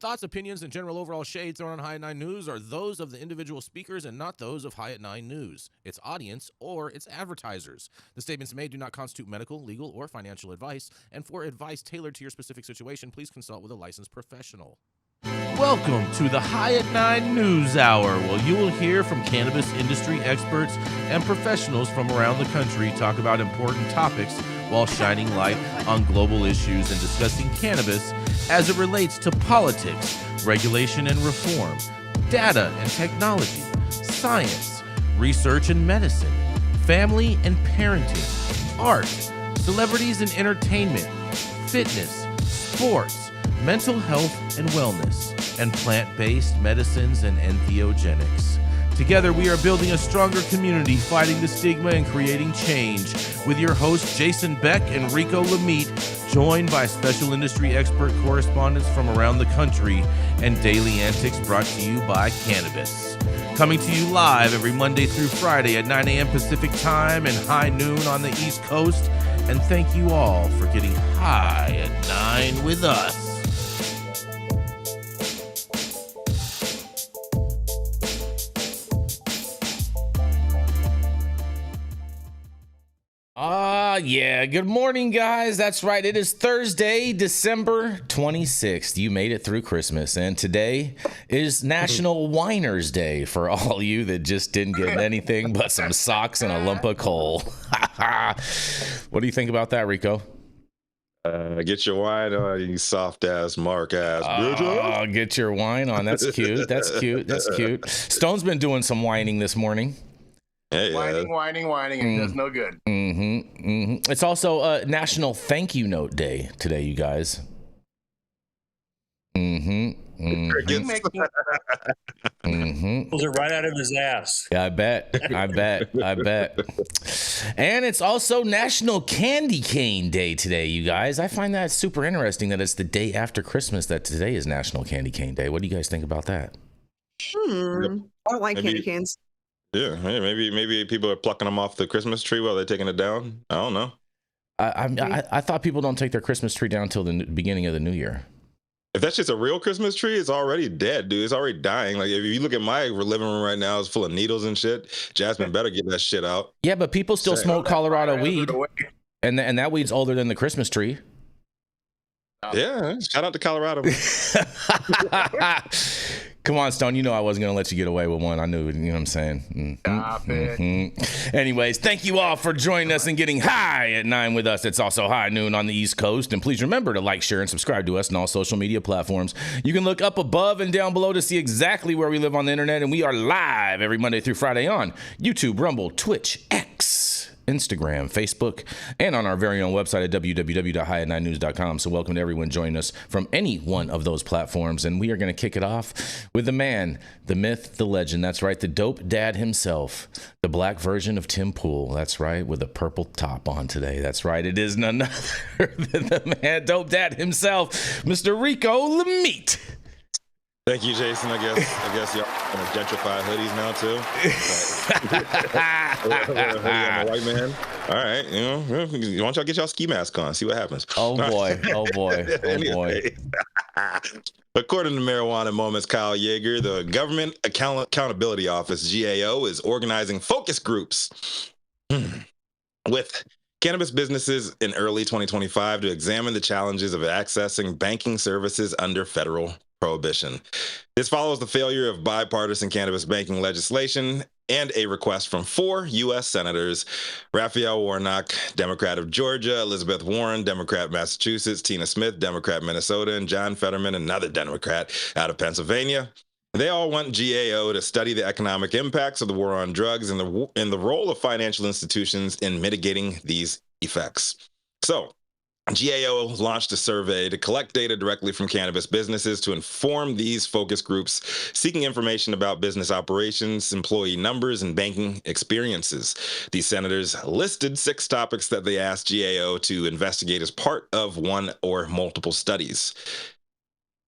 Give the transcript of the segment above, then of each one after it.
thoughts, opinions, and general overall shade thrown on High at 9 News are those of the individual speakers and not those of High at 9 News, its audience, or its advertisers. The statements made do not constitute medical, legal, or financial advice, and for advice tailored to your specific situation, please consult with a licensed professional. Welcome to the High at 9 News Hour, where you will hear from cannabis industry experts and professionals from around the country talk about important topics while shining light on global issues and discussing cannabis as it relates to politics, regulation and reform, data and technology, science, research and medicine, family and parenting, art, celebrities and entertainment, fitness, sports, mental health and wellness, and plant-based medicines and entheogenics. Together, we are building a stronger community, fighting the stigma and creating change. With your hosts, Jason Beck and Rico Lamitte, joined by special industry expert correspondents from around the country, and daily antics brought to you by Cannabis. Coming to you live every Monday through Friday at 9 a.m. Pacific Time and high noon on the East Coast. And thank you all for getting high at 9 with us. Yeah. Good morning, guys. That's right. It is Thursday, December 26th. You made it through Christmas, and today is National Winers Day for all you that just didn't get anything but some socks and a lump of coal. What do you think about that, Rico? Get your wine on, you soft ass Mark ass bitch. Oh, get your wine on. That's cute. That's cute. That's cute. Stone's been doing some whining this morning. Whining. It does no good. It's also National Thank You Note Day today, you guys. Pulls it right out of his ass. Yeah, I bet. And it's also National Candy Cane Day today, you guys. I find that super interesting that it's the day after Christmas that today is National Candy Cane Day. What do you guys think about that? I don't like candy canes. Yeah, maybe people are plucking them off the Christmas tree while they're taking it down. I don't know. I thought people don't take their Christmas tree down until the beginning of the new year. If that's just a real Christmas tree, it's already dead, dude. It's already dying. Like, if you look at my living room right now, it's full of needles and shit. Jasmine better get that shit out. Yeah, but people still smoke Colorado weed, and that weed's older than the Christmas tree. Yeah, shout out to Colorado. Come on, Stone. You know I wasn't going to let you get away with one. I knew it. You know what I'm saying? Stop it. Anyways, thank you all for joining us and getting high at 9 with us. It's also high noon on the East Coast. And please remember to like, share, and subscribe to us on all social media platforms. You can look up above and down below to see exactly where we live on the internet. And we are live every Monday through Friday on YouTube, Rumble, Twitch, X, Instagram, Facebook, and on our very own website at www.highat9news.com. So welcome to everyone joining us from any one of those platforms. And we are going to kick it off with the man, the myth, the legend. That's right, the dope dad himself, the black version of Tim Pool. That's right, with a purple top on today. That's right, it is none other than the man, dope dad himself, Mr. Rico Lamitte. Thank you, Jason. I guess y'all gonna gentrify hoodies now too. White man. All right, why don't y'all get y'all ski mask on? See what happens. Oh boy. Anyway. According to Marijuana Moments, Kyle Yeager, the Government Accountability Office (GAO) is organizing focus groups with cannabis businesses in early 2025 to examine the challenges of accessing banking services under federal prohibition. This follows the failure of bipartisan cannabis banking legislation and a request from 4 U.S. senators: Raphael Warnock, Democrat of Georgia; Elizabeth Warren, Democrat Massachusetts; Tina Smith, Democrat Minnesota; and John Fetterman, another Democrat out of Pennsylvania. They all want GAO to study the economic impacts of the war on drugs and the role of financial institutions in mitigating these effects. So, GAO launched a survey to collect data directly from cannabis businesses to inform these focus groups seeking information about business operations, employee numbers, and banking experiences. These senators listed 6 topics that they asked GAO to investigate as part of one or multiple studies.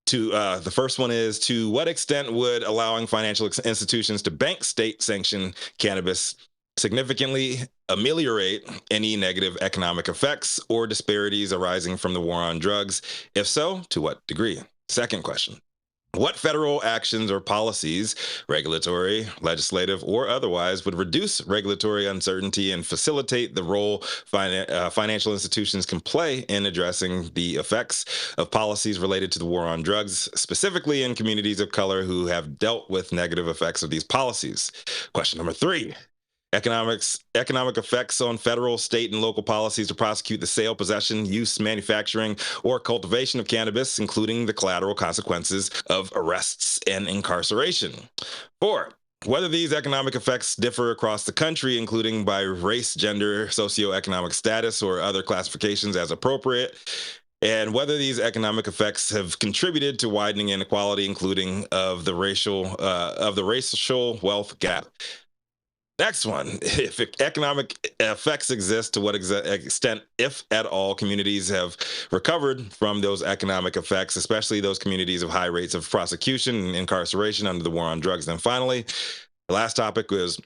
The first one is, to what extent would allowing financial institutions to bank state-sanctioned cannabis significantly ameliorate any negative economic effects or disparities arising from the war on drugs? If so, to what degree? Second question, What federal actions or policies, regulatory, legislative, or otherwise, would reduce regulatory uncertainty and facilitate the role financial institutions can play in addressing the effects of policies related to the war on drugs, specifically in communities of color who have dealt with negative effects of these policies? Question number 3. Economic effects on federal, state, and local policies to prosecute the sale, possession, use, manufacturing, or cultivation of cannabis, including the collateral consequences of arrests and incarceration. 4. Whether these economic effects differ across the country, including by race, gender, socioeconomic status, or other classifications as appropriate, and whether these economic effects have contributed to widening inequality, including of the racial wealth gap. Next one, if economic effects exist, to what extent, if at all, communities have recovered from those economic effects, especially those communities of high rates of prosecution and incarceration under the war on drugs. Then finally, the last topic was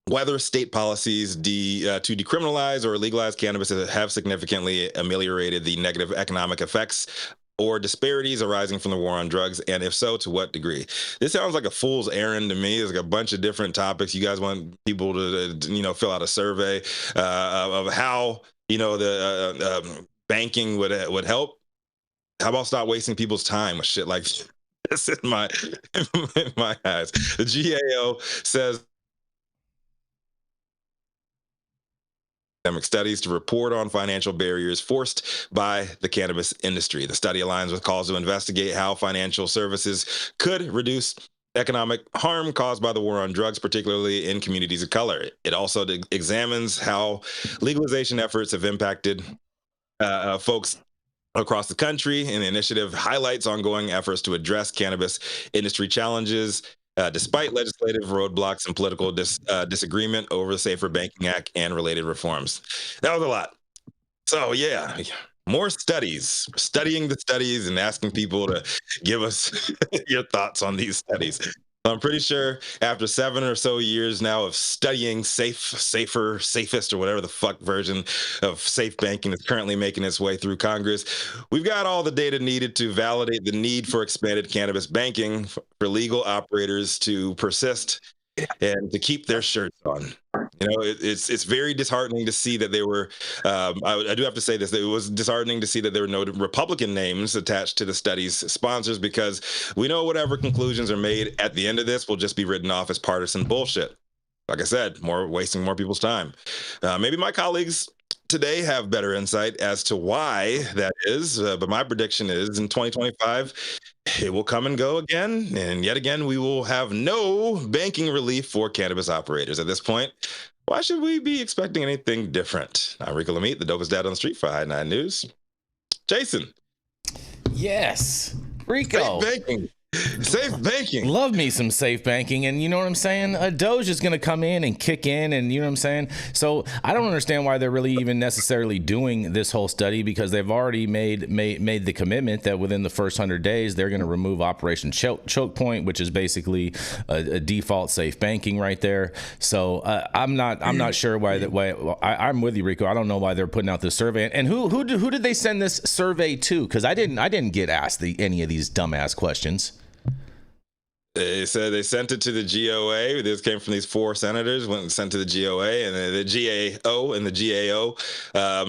whether state policies to decriminalize or legalize cannabis have significantly ameliorated the negative economic effects or disparities arising from the war on drugs, and if so, to what degree? This sounds like a fool's errand to me. There's like a bunch of different topics. You guys want people to fill out a survey of how the banking would help. How about stop wasting people's time with shit like this? In my eyes, the GAO says studies to report on financial barriers forced by the cannabis industry. The study aligns with calls to investigate how financial services could reduce economic harm caused by the war on drugs, particularly in communities of color. It also examines how legalization efforts have impacted folks across the country, and the initiative highlights ongoing efforts to address cannabis industry challenges, despite legislative roadblocks and political disagreement over the Safer Banking Act and related reforms. That was a lot. So yeah, more studies, studying the studies and asking people to give us your thoughts on these studies. I'm pretty sure after 7 or so years now of studying safer, safest, or whatever the fuck version of safe banking is currently making its way through Congress, we've got all the data needed to validate the need for expanded cannabis banking for legal operators to persist and to keep their shirts on. It's very disheartening to see that there were, I do have to say this, that it was disheartening to see that there were no Republican names attached to the study's sponsors, because we know whatever conclusions are made at the end of this will just be written off as partisan bullshit. Like I said, wasting more people's time. Maybe my colleagues today have better insight as to why that is, but my prediction is in 2025, it will come and go again, and yet again, we will have no banking relief for cannabis operators. At this point, why should we be expecting anything different? I'm Rico Lamitte, the dopest dad on the street for High 9 News. Jason. Yes, Rico. Safe banking. Safe banking. Love me some safe banking. And you know what I'm saying? A Doge is going to come in and kick in, and you know what I'm saying? So I don't understand why they're really even necessarily doing this whole study, because they've already made the commitment that within the first 100 days, they're going to remove Operation Choke Point, which is basically a default safe banking right there. So I'm not sure why I'm with you, Rico. I don't know why they're putting out this survey. And who did they send this survey to? Because I didn't get asked any of these dumbass questions. They said they sent it to the GOA. This came from these 4 senators, went and sent to the GOA, and the GAO and the GAO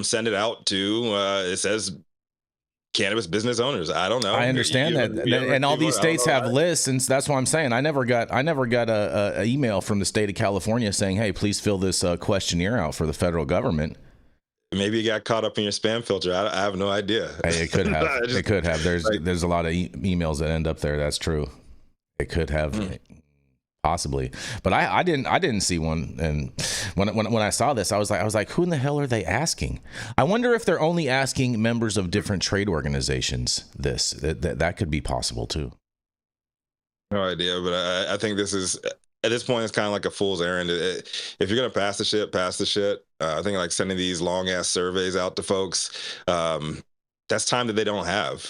send it out to, it says, cannabis business owners. I don't know. I understand and all these states have lists, and that's what I'm saying. I never got a email from the state of California saying, hey, please fill this questionnaire out for the federal government. Maybe you got caught up in your spam filter. I have no idea. Hey, it could have. It could have. There's a lot of emails that end up there. That's true. It could have, possibly, but I didn't see one. And when I saw this, I was like, who in the hell are they asking? I wonder if they're only asking members of different trade organizations. That could be possible too. No idea, but I think this is, at this point, it's kind of like a fool's errand. If you're gonna pass the shit, pass the shit. I think like sending these long ass surveys out to folks, that's time that they don't have.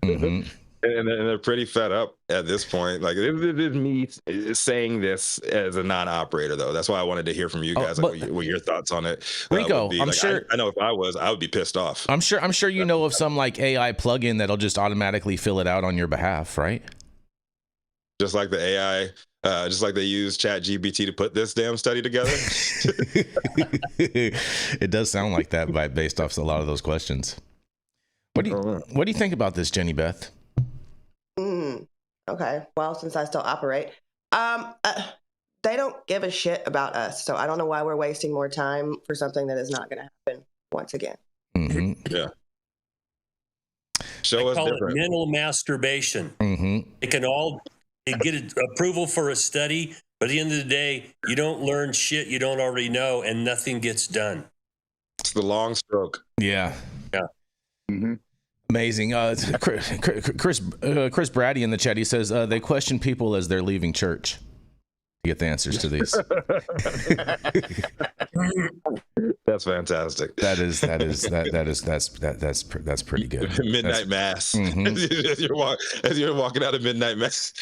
Mm-hmm. And they're pretty fed up at this point. Like, this is me saying this as a non-operator, though. That's why I wanted to hear from you guys, what your thoughts on it. Rico, I'm like, sure. I know if I would be pissed off. I'm sure you know of some like AI plugin that'll just automatically fill it out on your behalf, right? Just like the AI, just like they use ChatGPT to put this damn study together. It does sound like that, based off a lot of those questions. What do you think about this, Jenny Beth? Okay. Well, since I still operate, they don't give a shit about us. So I don't know why we're wasting more time for something that is not going to happen once again. Mm-hmm. Yeah. Show us different. Mental masturbation. Mm-hmm. They get approval for a study, but at the end of the day, you don't learn shit you don't already know, and nothing gets done. It's the long stroke. Yeah. Yeah. Mm-hmm. Amazing. Chris Brady in the chat, he says they question people as they're leaving church to get the answers to these. That's fantastic. That's pretty good. Midnight mass. Mm-hmm. as you're walking out of midnight mass.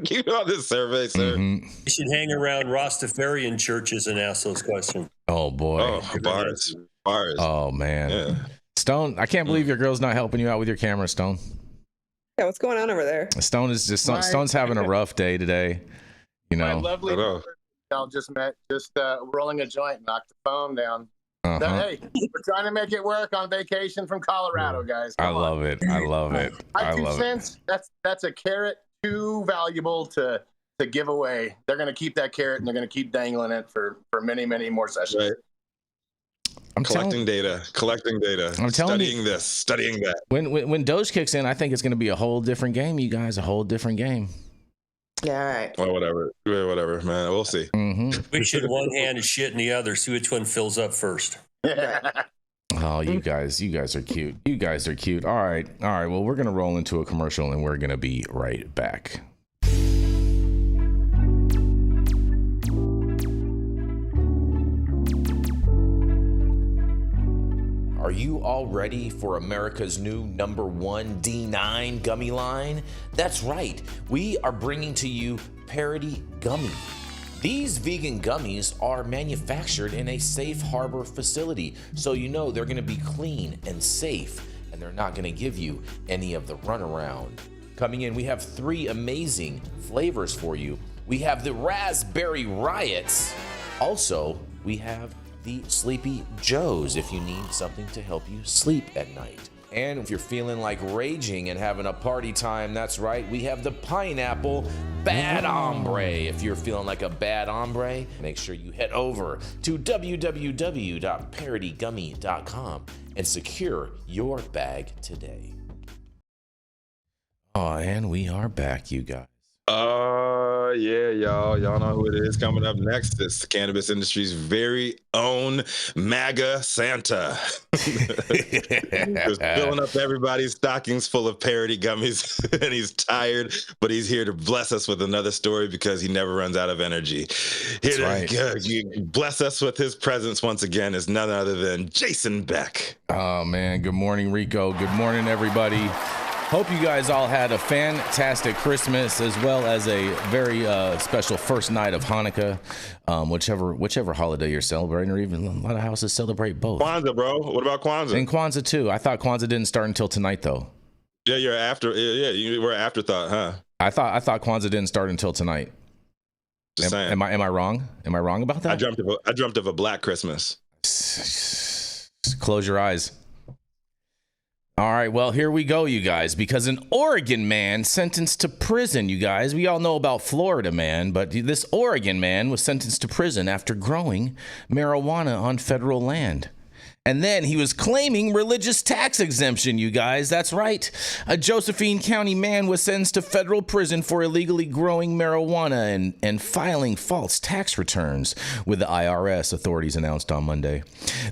Keep on this survey, sir. Mm-hmm. You should hang around Rastafarian churches and ask those questions. Oh boy. Oh, bars. Oh man. Yeah. Stone, I can't believe your girl's not helping you out with your camera, Stone. Yeah, what's going on over there? Stone's having a rough day today. You know. My lovely y'all just met, rolling a joint, knocked the phone down. Uh-huh. So, hey, we're trying to make it work on vacation from Colorado, guys. I love it. My 2 cents. That's a carrot too valuable to give away. They're going to keep that carrot and they're going to keep dangling it for many, many more sessions. Right. Collecting data. I'm studying this, studying that. When Doge kicks in, I think it's going to be a whole different game, you guys. A whole different game. Yeah, all right. Well, whatever, man. We'll see. Mm-hmm. We should one hand is shit in the other. See which one fills up first. Oh, you guys are cute. You guys are cute. All right. Well, we're gonna roll into a commercial, and we're gonna be right back. Are you all ready for America's new #1 D9 gummy line? That's right, we are bringing to you Parody Gummy. These vegan gummies are manufactured in a safe harbor facility, so you know they're gonna be clean and safe, and they're not gonna give you any of the runaround. Coming in, we have 3 amazing flavors for you. We have the Raspberry Riots. Also, we have the Sleepy Joes if you need something to help you sleep at night. And if you're feeling like raging and having a party time, that's right, we have the Pineapple Bad Hombre. If you're feeling like a bad hombre, make sure you head over to www.parodygummy.com and secure your bag today. Oh, and we are back, you guys. Yeah, y'all know who it is. Coming up next, it's the cannabis industry's very own MAGA Santa. Just filling up everybody's stockings full of parody gummies, and he's tired, but he's here to bless us with another story because he never runs out of energy. Here to bless us with his presence once again is none other than Jason Beck. Oh man, good morning, Rico. Good morning, everybody. Hope you guys all had a fantastic Christmas as well as a very special first night of Hanukkah, whichever holiday you're celebrating, or even a lot of houses celebrate both. Kwanzaa, bro. What about Kwanzaa? And Kwanzaa too. I thought Kwanzaa didn't start until tonight, though. Yeah, you were an afterthought, huh? I thought Kwanzaa didn't start until tonight. Just saying. Am I wrong? Am I wrong about that? I dreamt of a black Christmas. Close your eyes. All right, well, here we go, you guys, because an Oregon man sentenced to prison, you guys. We all know about Florida man, but this Oregon man was sentenced to prison after growing marijuana on federal land. And then he was claiming religious tax exemption, you guys. That's right. A Josephine County man was sentenced to federal prison for illegally growing marijuana and filing false tax returns with the IRS, authorities announced on Monday.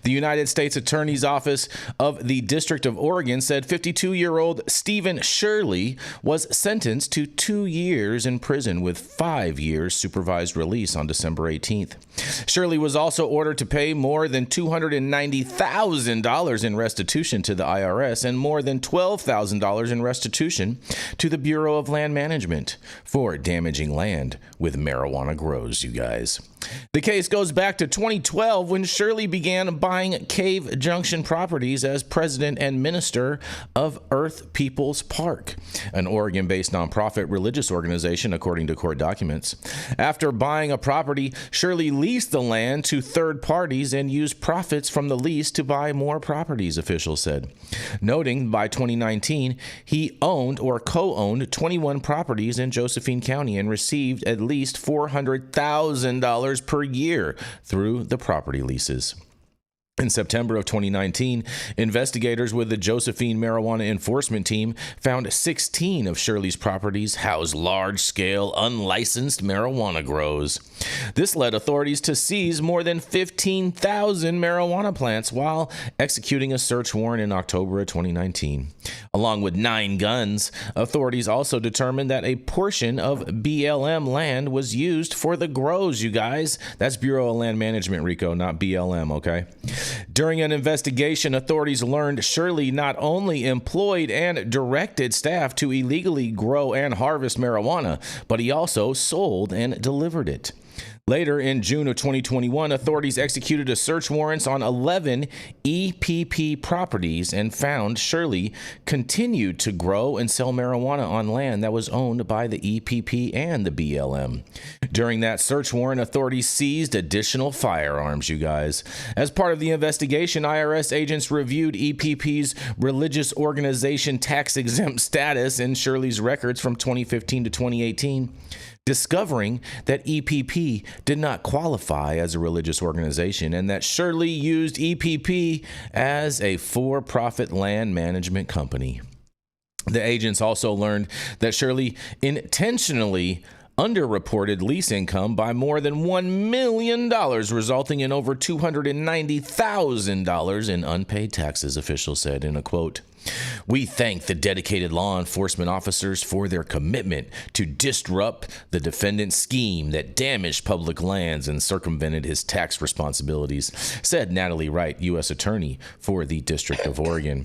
The United States Attorney's Office of the District of Oregon said 52-year-old Stephen Shirley was sentenced to 2 years in prison with 5 years supervised release on December 18th. Shirley was also ordered to pay more than $290,000 $100,000 in restitution to the IRS and more than $12,000 in restitution to the Bureau of Land Management for damaging land with marijuana grows, you guys. The case goes back to 2012 when Shirley began buying Cave Junction properties as president and minister of Earth People's Park, an Oregon-based nonprofit religious organization, according to court documents. After buying a property, Shirley leased the land to third parties and used profits from the lease to buy more properties, officials said. Noting by 2019, he owned or co-owned 21 properties in Josephine County and received at least $400,000 per year through the property leases. In September of 2019, investigators with the Josephine Marijuana Enforcement Team found 16 of Shirley's properties house large-scale, unlicensed marijuana grows. This led authorities to seize more than 15,000 marijuana plants while executing a search warrant in October of 2019. Along with 9 guns, authorities also determined that a portion of BLM land was used for the grows, you guys. That's Bureau of Land Management, Rico, not BLM, okay? During an investigation, authorities learned Shirley not only employed and directed staff to illegally grow and harvest marijuana, but he also sold and delivered it. Later, in June of 2021, authorities executed a search warrants on 11 EPP properties and found Shirley continued to grow and sell marijuana on land that was owned by the EPP and the BLM. During that search warrant, authorities seized additional firearms, you guys. As part of the investigation, IRS agents reviewed EPP's religious organization tax-exempt status in Shirley's records from 2015 to 2018. Discovering that EPP did not qualify as a religious organization and that Shirley used EPP as a for-profit land management company. The agents also learned that Shirley intentionally underreported lease income by more than $1 million, resulting in over $290,000 in unpaid taxes, officials said in a quote. "We thank the dedicated law enforcement officers for their commitment to disrupt the defendant's scheme that damaged public lands and circumvented his tax responsibilities," said Natalie Wright, U.S. Attorney for the District of Oregon.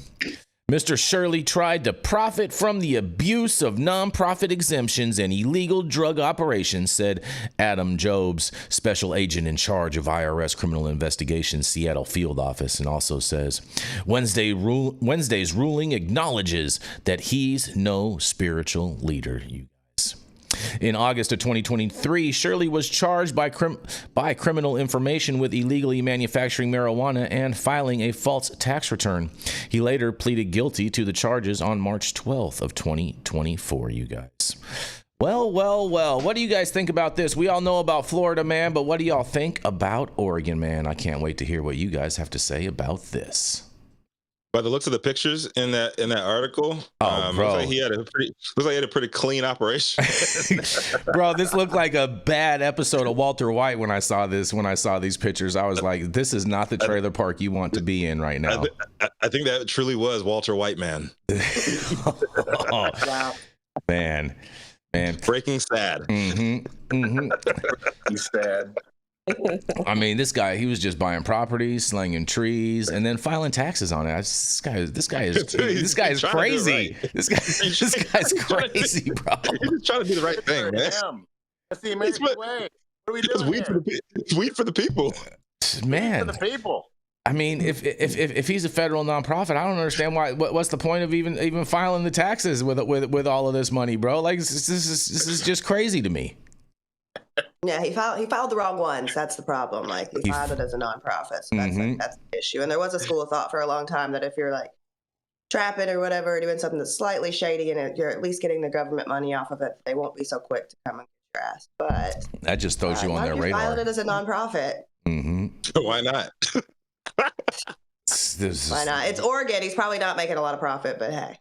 Mr. Shirley tried to profit from the abuse of nonprofit exemptions and illegal drug operations, said Adam Jobs, special agent in charge of IRS Criminal Investigations Seattle Field Office, and also says Wednesday's ruling acknowledges that he's no spiritual leader, you guys. In August of 2023, Shirley was charged by criminal information with illegally manufacturing marijuana and filing a false tax return. He later pleaded guilty to the charges on March 12th of 2024, you guys. Well, what do you guys think about this? We all know about Florida, man, but what do y'all think about Oregon, man? I can't wait to hear what you guys have to say about this. By the looks of the pictures in that article, bro, looks like he had a pretty clean operation. Bro, this looked like a bad episode of Walter White when I saw this. When I saw these pictures, I was like, "This is not the trailer park you want to be in right now." I think that truly was Walter White, man. Wow, man, breaking sad. He's sad. I mean, this guy, he was just buying properties, slinging trees, and then filing taxes on it. This guy is crazy. Right. This guy's crazy, bro. He's just trying to do the right thing, man. That's the American way. What are we doing here? It's weed for the people, man. For the people. I mean, if he's a federal nonprofit, I don't understand why. What's the point of even filing the taxes with all of this money, bro? Like this is just crazy to me. Yeah, he filed the wrong ones. That's the problem. Like he filed it as a nonprofit, so that's the issue. And there was a school of thought for a long time that if you're like trapping or whatever, doing something that's slightly shady, and you're at least getting the government money off of it, they won't be so quick to come and get your ass. But that just throws you on their radar. Filed it as a nonprofit. Why not? Why not? It's Oregon. He's probably not making a lot of profit, but hey.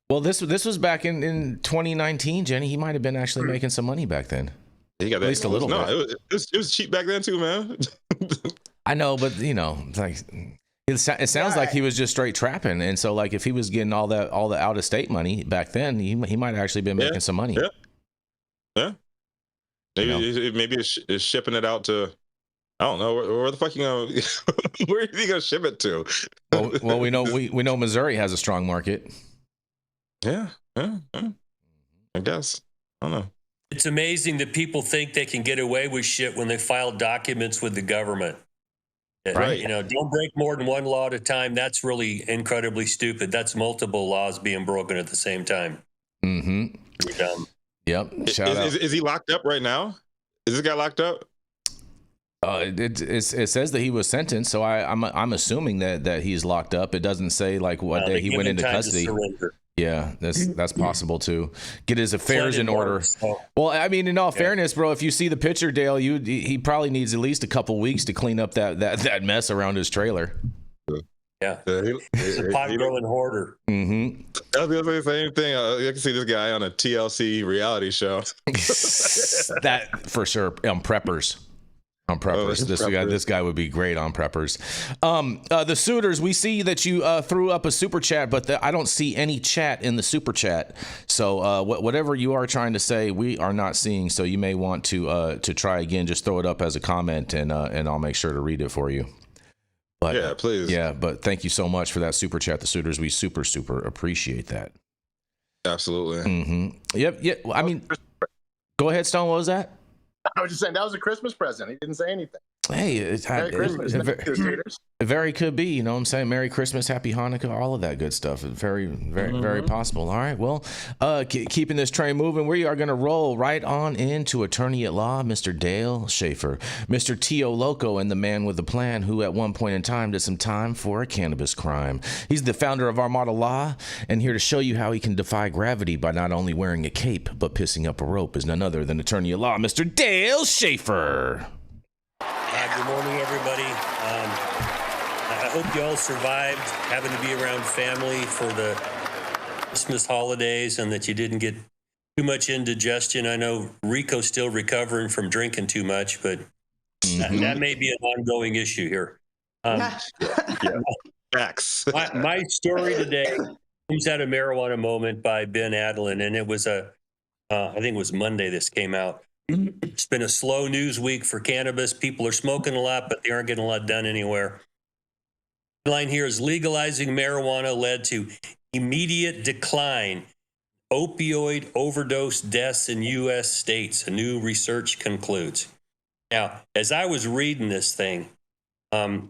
Well, this was back in 2019, Jenny. He might have been actually making some money back then. He got that, at least a little bit. No, it was cheap back then too, man. I know, but like it sounds like he was just straight trapping, and so like if he was getting all the out of state money back then, he might have actually been making some money. Yeah. Maybe it's shipping it out to I don't know where the fuck you gonna where are you gonna ship it to? Well, we know Missouri has a strong market. Yeah, I guess. I don't know. It's amazing that people think they can get away with shit when they file documents with the government. Right. You know, don't break more than one law at a time. That's really incredibly stupid. That's multiple laws being broken at the same time. Mm-hmm. Dumb. Yep. Is he locked up right now? Is this guy locked up? It says that he was sentenced, so I'm assuming that he's locked up. It doesn't say like what day he went into custody. Yeah, that's possible too. Get his affairs in order. Well, I mean, in all fairness, bro, if you see the picture, Dale, he probably needs at least a couple weeks to clean up that mess around his trailer. Yeah, he's a pot growing hoarder. Mm-hmm. I was gonna say the same thing. I can see this guy on a TLC reality show. That for sure. Preppers. On Preppers. This guy would be great on Preppers. The suitors, we see that you threw up a super chat, but I don't see any chat in the super chat. So whatever you are trying to say, we are not seeing. So you may want to try again. Just throw it up as a comment, and I'll make sure to read it for you. But, yeah, please. Yeah, but thank you so much for that super chat, the suitors. We super appreciate that. Absolutely. Mm-hmm. Yep. Yeah. I mean, go ahead, Stone. What was that? I was just saying that was a Christmas present. He didn't say anything. Hey, Merry Christmas. It very could be, you know what I'm saying? Merry Christmas, Happy Hanukkah, all of that good stuff. It's very possible. All right, well, keeping this train moving, we are going to roll right on into Attorney at Law, Mr. Dale Schafer, Mr. Tio Loco, and the man with the plan who at one point in time did some time for a cannabis crime. He's the founder of Armada Law, and here to show you how he can defy gravity by not only wearing a cape, but pissing up a rope is none other than Attorney at Law, Mr. Dale Schafer. Good morning, everybody. I hope you all survived having to be around family for the Christmas holidays and that you didn't get too much indigestion. I know Rico's still recovering from drinking too much, but that may be an ongoing issue here. Facts. My story today comes out of Marijuana Moment by Ben Adlin, and it was I think it was Monday this came out. It's been a slow news week for cannabis. People are smoking a lot, but they aren't getting a lot done anywhere. The line here is legalizing marijuana led to immediate decline. Opioid overdose deaths in U.S. states, a new research concludes. Now, as I was reading this thing, I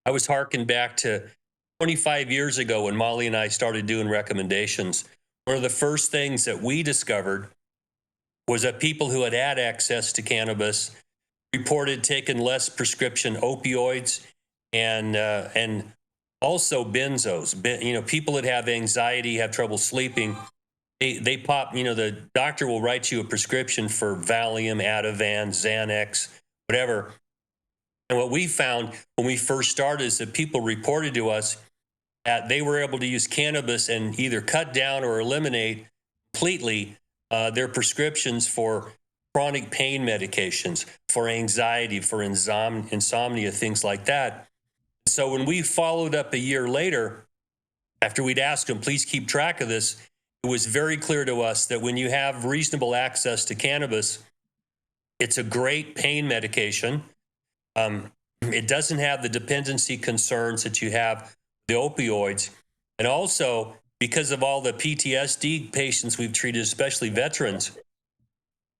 was harking back to 25 years ago when Molly and I started doing recommendations. One of the first things that we discovered was that people who had access to cannabis reported taking less prescription opioids and also benzos. People that have anxiety, have trouble sleeping, they pop. The doctor will write you a prescription for Valium, Ativan, Xanax, whatever. And what we found when we first started is that people reported to us that they were able to use cannabis and either cut down or eliminate completely their prescriptions for chronic pain medications, for anxiety, for insomnia, things like that. So when we followed up a year later, after we'd asked them, please keep track of this, it was very clear to us that when you have reasonable access to cannabis, it's a great pain medication. It doesn't have the dependency concerns that you have the opioids. And also, because of all the PTSD patients we've treated, especially veterans,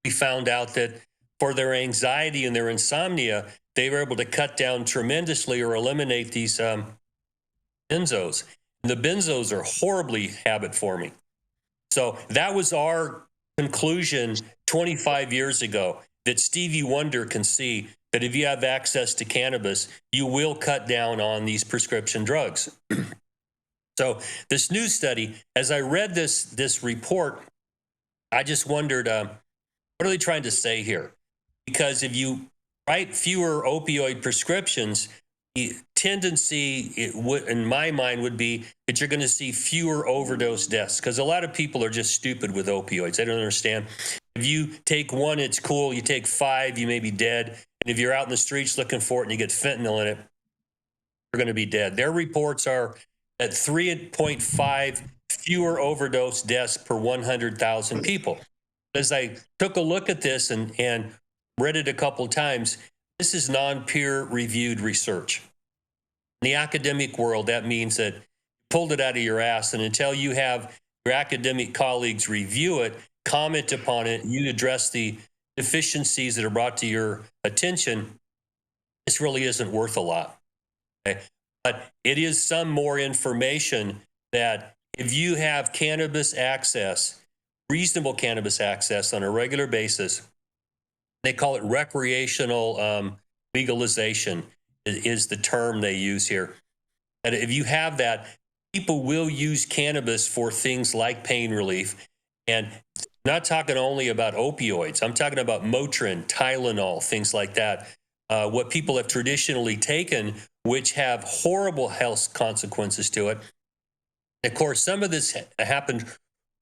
we found out that for their anxiety and their insomnia, they were able to cut down tremendously or eliminate these benzos. And the benzos are horribly habit-forming. So that was our conclusion 25 years ago, that Stevie Wonder can see that if you have access to cannabis, you will cut down on these prescription drugs. So this new study, as I read this report, I just wondered, what are they trying to say here? Because if you write fewer opioid prescriptions, the tendency, in my mind, would be that you're going to see fewer overdose deaths, because a lot of people are just stupid with opioids. They don't understand. If you take one, it's cool. You take 5, you may be dead. And if you're out in the streets looking for it and you get fentanyl in it, you're going to be dead. Their reports are at 3.5 fewer overdose deaths per 100,000 people. As I took a look at this and read it a couple times, this is non-peer reviewed research. In the academic world, that means that you pulled it out of your ass, and until you have your academic colleagues review it, comment upon it, you address the deficiencies that are brought to your attention, this really isn't worth a lot. Okay? But it is some more information that if you have cannabis access, reasonable cannabis access on a regular basis, they call it recreational legalization is the term they use here. And if you have that, people will use cannabis for things like pain relief. And not talking only about opioids. I'm talking about Motrin, Tylenol, things like that. What people have traditionally taken, which have horrible health consequences to it. Of course, some of this happened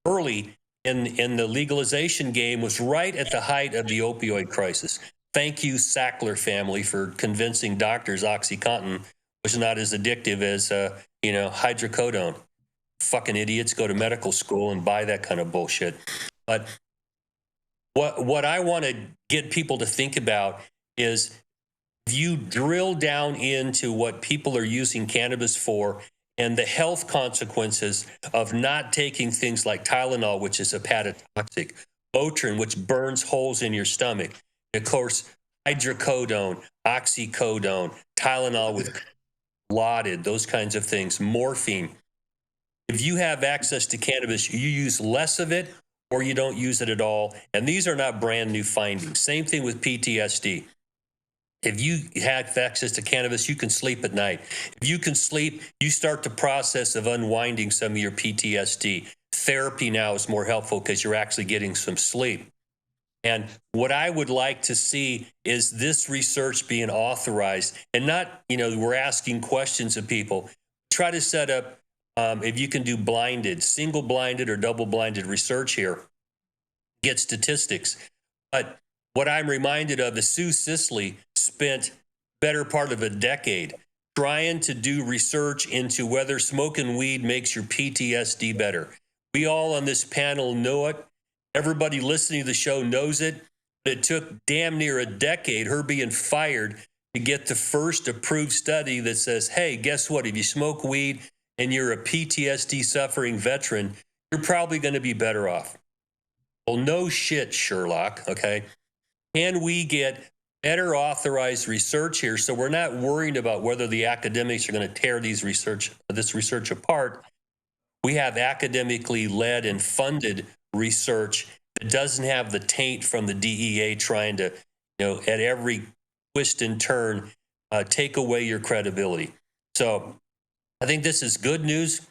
early in the legalization game, was right at the height of the opioid crisis. Thank you, Sackler family, for convincing doctors OxyContin was not as addictive as hydrocodone. Fucking idiots go to medical school and buy that kind of bullshit. But what I want to get people to think about is if you drill down into what people are using cannabis for and the health consequences of not taking things like Tylenol, which is hepatotoxic, Motrin, which burns holes in your stomach, of course, hydrocodone, oxycodone, Tylenol with lauded, those kinds of things, morphine. If you have access to cannabis, you use less of it or you don't use it at all. And these are not brand new findings. Same thing with PTSD. If you have access to cannabis, you can sleep at night. If you can sleep, you start the process of unwinding some of your PTSD. Therapy now is more helpful because you're actually getting some sleep. And what I would like to see is this research being authorized and not, we're asking questions of people. Try to set up, if you can do blinded, single blinded or double blinded research here, get statistics. But what I'm reminded of is Sue Sisley spent better part of a decade trying to do research into whether smoking weed makes your PTSD better. We all on this panel know it. Everybody listening to the show knows it. But it took damn near a decade, her being fired, to get the first approved study that says, hey, guess what? If you smoke weed and you're a PTSD suffering veteran, you're probably going to be better off. Well, no shit, Sherlock, okay? Can we get better authorized research here so we're not worrying about whether the academics are going to tear this research apart? We have academically led and funded research that doesn't have the taint from the DEA trying to, at every twist and turn, take away your credibility. So I think this is good news,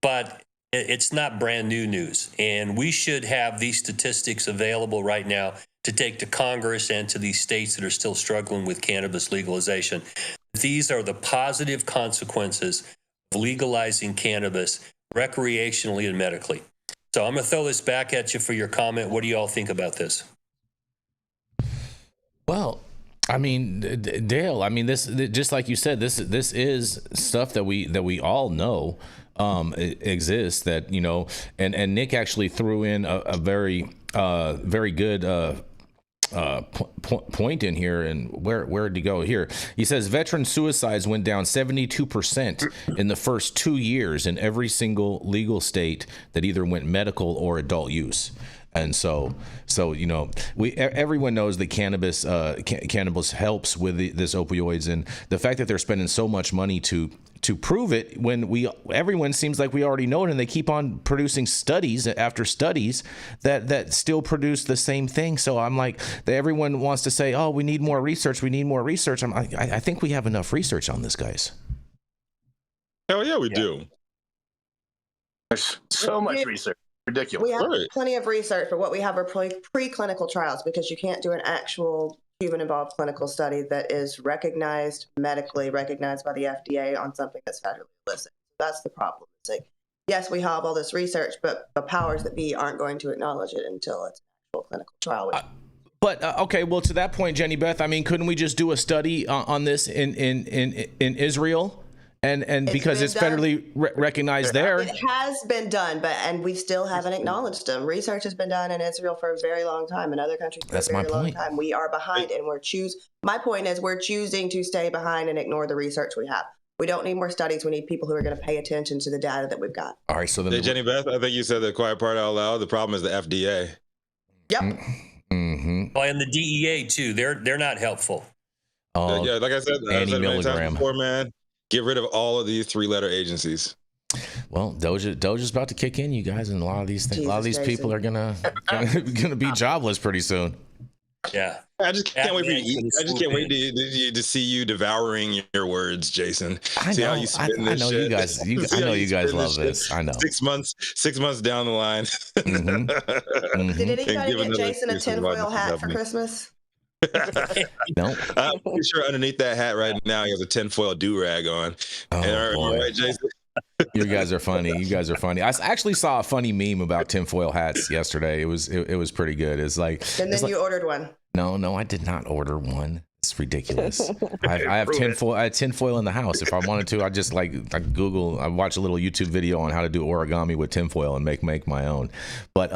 but it's not brand new news. And we should have these statistics available right now to take to Congress and to these states that are still struggling with cannabis legalization. These are the positive consequences of legalizing cannabis recreationally and medically. So I'm going to throw this back at you for your comment. What do you all think about this? Well, I mean, Dale, I mean, this, just like you said, this is stuff that we all know exists, that, and Nick actually threw in a very good point in here. And where did he go here? He says veteran suicides went down 72% in the first 2 years in every single legal state that either went medical or adult use. And so everyone knows that cannabis helps with this opioids, and the fact that they're spending so much money to prove it, when everyone seems like we already know it, and they keep on producing studies after studies that still produce the same thing. So I'm like, everyone wants to say, oh, we need more research. I think we have enough research on this, guys. Hell yeah, we do. There's so much research. Ridiculous. We have plenty of research, but what we have are preclinical trials, because you can't do an actual human-involved clinical study that is medically recognized by the FDA on something that's federally illicit. That's the problem. It's like, yes, we have all this research, but the powers that be aren't going to acknowledge it until it's an actual clinical trial. But okay, well, to that point, Jenny Beth, I mean, couldn't we just do a study on this in Israel And because it's federally recognized there. It has been done, and we still haven't acknowledged them. Research has been done in Israel for a very long time, in other countries for a very long time. We are behind, and my point is we're choosing to stay behind and ignore the research we have. We don't need more studies. We need people who are going to pay attention to the data that we've got. All right, so then Jenny Beth, I think you said the quiet part out loud. The problem is the FDA. Yep. Mm-hmm. Oh, and the DEA too. They're not helpful. Yeah, like I said many times before, man. Get rid of all of these 3-letter agencies. Well, Doja's about to kick in, you guys, and a lot of these things, people are gonna be jobless pretty soon. Yeah, I just can't wait for you. I just can't wait to see you devouring your words, Jason. See how you spin this shit. I know you guys love this. I know. 6 months down the line. Mm-hmm. Mm-hmm. Did anybody get Jason a tinfoil hat for Christmas? No. I'm pretty sure underneath that hat right now he has a tinfoil do-rag on. Boy. Right, Jason? You guys are funny. I actually saw a funny meme about tinfoil hats yesterday. It was pretty good. You ordered one. No, I did not order one. It's ridiculous. I have tinfoil in the house. If I wanted to, I watch a little YouTube video on how to do origami with tinfoil and make my own. But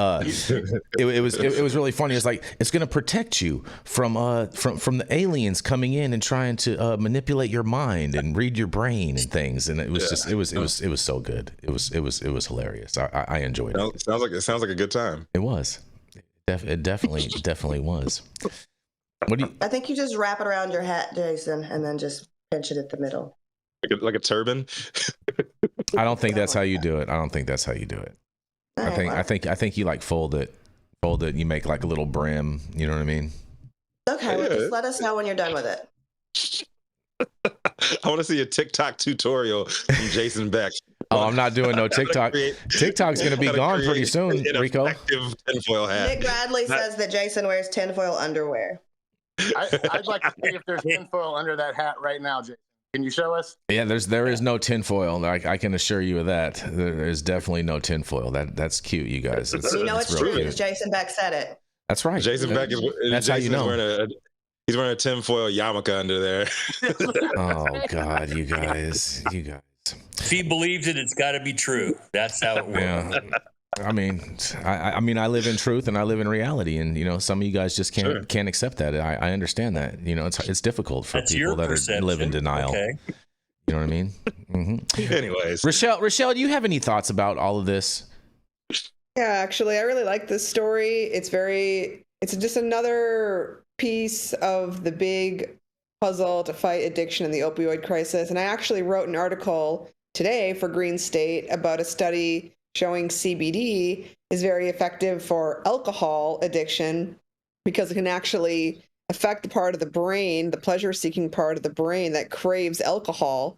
it was really funny. It's like it's going to protect you from the aliens coming in and trying to manipulate your mind and read your brain and things. And it was it was so good. It was hilarious. I enjoyed it. It sounds like a good time. It was. It definitely was. I think you just wrap it around your hat, Jason, and then just pinch it at the middle. Like a turban? I don't think that's how you do it. I think you fold it, you make like a little brim, you know what I mean? Okay, well, just let us know when you're done with it. I want to see a TikTok tutorial from Jason Beck. Oh, I'm not doing no TikTok. TikTok's going to be gone pretty soon, Rico. Nick Bradley says that Jason wears tinfoil underwear. I'd like to see if there's tinfoil under that hat right now, Jason. Can you show us? Yeah, there is no tinfoil. I can assure you of that. There is definitely no tinfoil. That's cute, you guys. It's true because Jason Beck said it. That's right. Jason Beck is. That's how you know. He's wearing a tinfoil yarmulke under there. Oh God, you guys. If he believes it, it's got to be true. That's how it works. Yeah. I mean, I live in truth and I live in reality, and some of you guys just can't accept that. I understand that. It's difficult for people that live in denial. Okay. You know what I mean? Mm-hmm. Anyways, Rachelle, do you have any thoughts about all of this? Yeah, actually, I really like this story. It's just another piece of the big puzzle to fight addiction and the opioid crisis. And I actually wrote an article today for Green State about a study showing CBD is very effective for alcohol addiction because it can actually affect the part of the brain, the pleasure-seeking part of the brain that craves alcohol.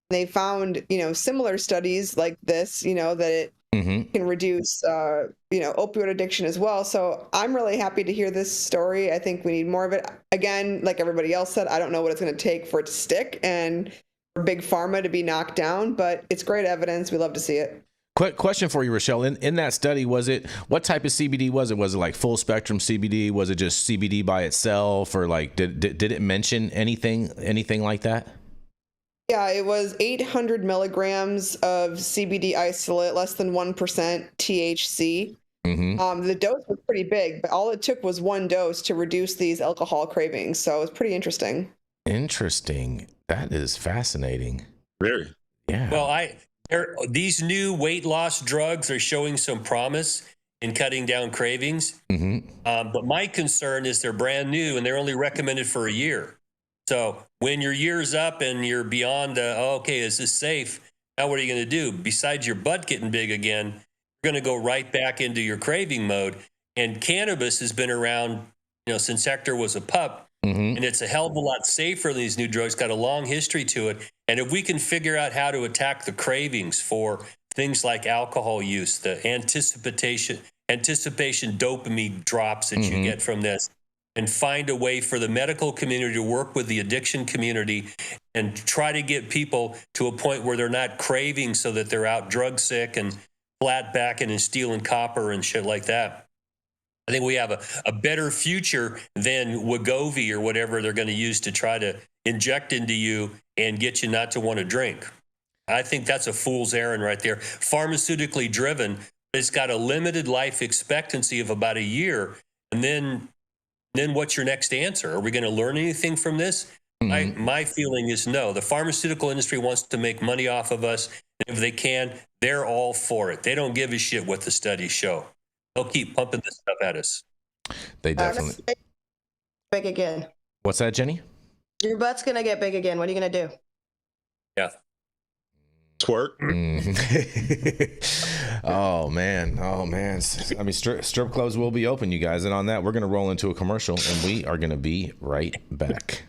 They found, similar studies like this, that it can reduce, opioid addiction as well. So I'm really happy to hear this story. I think we need more of it. Again, like everybody else said, I don't know what it's going to take for it to stick and for big pharma to be knocked down, but it's great evidence. We love to see it. Quick question for you, Rachelle. In that study, what type of CBD was it? Was it like full spectrum CBD? Was it just CBD by itself, or did it mention anything like that? Yeah, it was 800 milligrams of CBD isolate, less than 1% THC. Mm-hmm. The dose was pretty big, but all it took was one dose to reduce these alcohol cravings. So it was pretty interesting. Interesting. That is fascinating. Very. Yeah. Well, these new weight loss drugs are showing some promise in cutting down cravings. Mm-hmm. But my concern is they're brand new and they're only recommended for a year. So when your year's up and you're beyond, is this safe? Now what are you going to do? Besides your butt getting big again, you're going to go right back into your craving mode. And cannabis has been around, since Hector was a pup. Mm-hmm. And it's a hell of a lot safer than these new drugs, got a long history to it. And if we can figure out how to attack the cravings for things like alcohol use, the anticipation dopamine drops that you get from this, and find a way for the medical community to work with the addiction community and try to get people to a point where they're not craving so that they're out drug sick and flat backing and stealing copper and shit like that. I think we have a better future than Wegovy or whatever they're going to use to try to inject into you and get you not to want to drink. I think that's a fool's errand right there. Pharmaceutically driven, it's got a limited life expectancy of about a year. And then what's your next answer? Are we going to learn anything from this? My feeling is no. The pharmaceutical industry wants to make money off of us. And if they can, they're all for it. They don't give a shit what the studies show. They'll keep pumping this stuff at us. They definitely. Big again. What's that, Jenny? Your butt's going to get big again. What are you going to do? Yeah. Twerk. Oh man. I mean, strip clubs will be open, you guys. And on that, we're going to roll into a commercial, and we are going to be right back.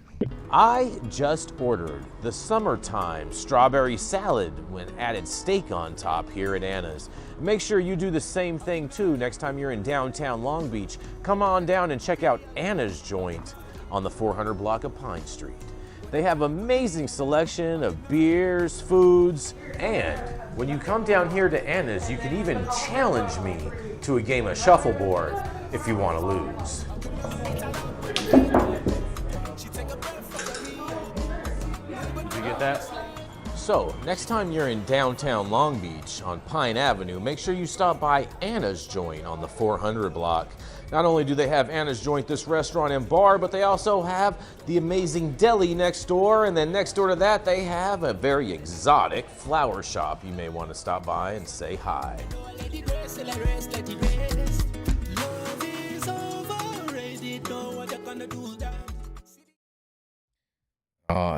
I just ordered the summertime strawberry salad when added steak on top here at Anna's. Make sure you do the same thing too next time you're in downtown Long Beach. Come on down and check out Anna's joint on the 400 block of Pine Street. They have amazing selection of beers, foods, and when you come down here to Anna's, you can even challenge me to a game of shuffleboard if you want to lose. Did you get that? So, next time you're in downtown Long Beach on Pine Avenue, make sure you stop by Anna's Joint on the 400 block. Not only do they have Anna's Joint, this restaurant and bar, but they also have the amazing deli next door, and then next door to that, they have a very exotic flower shop. You may want to stop by and say hi.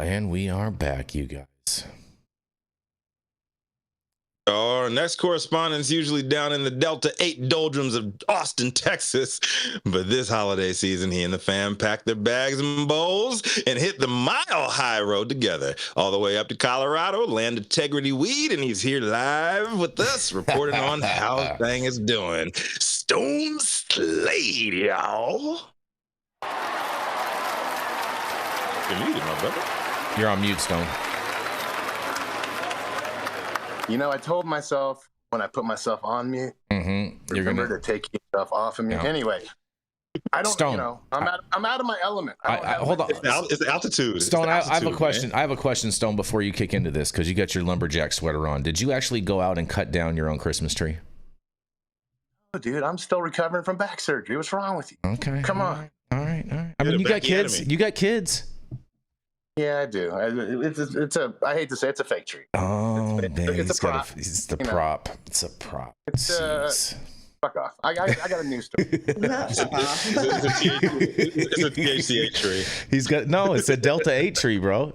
And we are back, you guys. Our next correspondent's usually down in the Delta 8 doldrums of Austin, Texas. But this holiday season, he and the fam packed their bags and bowls and hit the mile-high road together, all the way up to Colorado, Land Integrity Weed, and he's here live with us, reporting on how the thing is doing. Stone Slade, y'all. You're muted, my brother. You're on mute, Stone. You know, I told myself when I put myself on mute, remember to take yourself off of me. Yeah. Anyway, I don't, Stone, I'm out of my element. Hold on. It's altitude. Stone, it's altitude, I have a question. Man. I have a question, Stone, before you kick into this, because you got your lumberjack sweater on. Did you actually go out and cut down your own Christmas tree? Oh, dude, I'm still recovering from back surgery. What's wrong with you? Okay. Come on. All right. I mean, you got kids. You got kids. Yeah, I do. It's a. I hate to say it's a fake tree. Oh, it's a prop. It's the prop. It's a prop. It's fuck off. I got a new story. It's a THCA tree. He's got it's a Delta 8 tree, bro.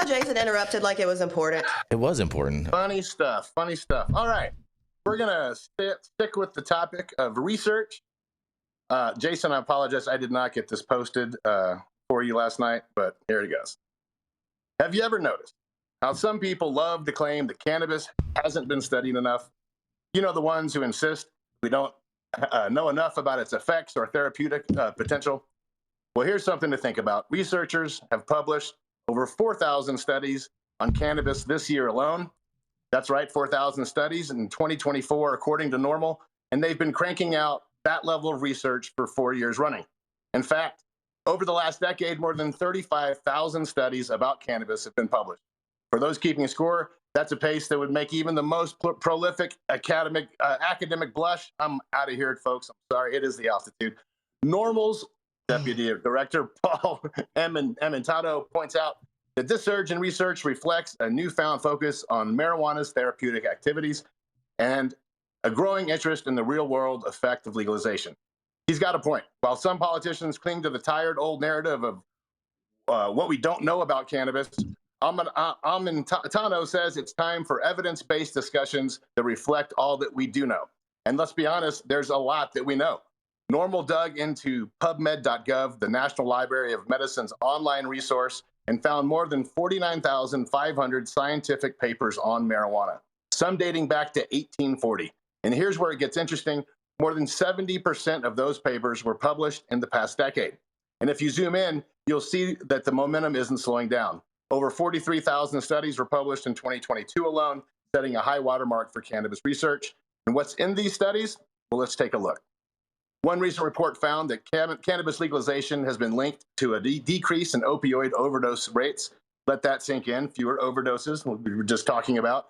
Jason interrupted like it was important. It was important. Funny stuff. All right, we're gonna stick with the topic of research. Jason, I apologize. I did not get this posted for you last night, but here it goes. Have you ever noticed how some people love to claim that cannabis hasn't been studied enough? You know, the ones who insist we don't know enough about its effects or therapeutic potential. Well, here's something to think about. Researchers have published over 4,000 studies on cannabis this year alone. That's right, 4,000 studies in 2024, according to NORML, and they've been cranking out that level of research for 4 years running. In fact, over the last decade, more than 35,000 studies about cannabis have been published. For those keeping score, that's a pace that would make even the most prolific academic blush. I'm out of here, folks. I'm sorry. It is the altitude. NORML's Deputy Director Paul Ementato points out that this surge in research reflects a newfound focus on marijuana's therapeutic activities and a growing interest in the real-world effect of legalization. He's got a point. While some politicians cling to the tired old narrative of what we don't know about cannabis, Ementato says it's time for evidence-based discussions that reflect all that we do know. And let's be honest, there's a lot that we know. NORML dug into PubMed.gov, the National Library of Medicine's online resource, and found more than 49,500 scientific papers on marijuana, some dating back to 1840. And here's where it gets interesting. More than 70% of those papers were published in the past decade. And if you zoom in, you'll see that the momentum isn't slowing down. Over 43,000 studies were published in 2022 alone, setting a high watermark for cannabis research. And what's in these studies? Well, let's take a look. One recent report found that cannabis legalization has been linked to a decrease in opioid overdose rates. Let that sink in. Fewer overdoses, what we were just talking about.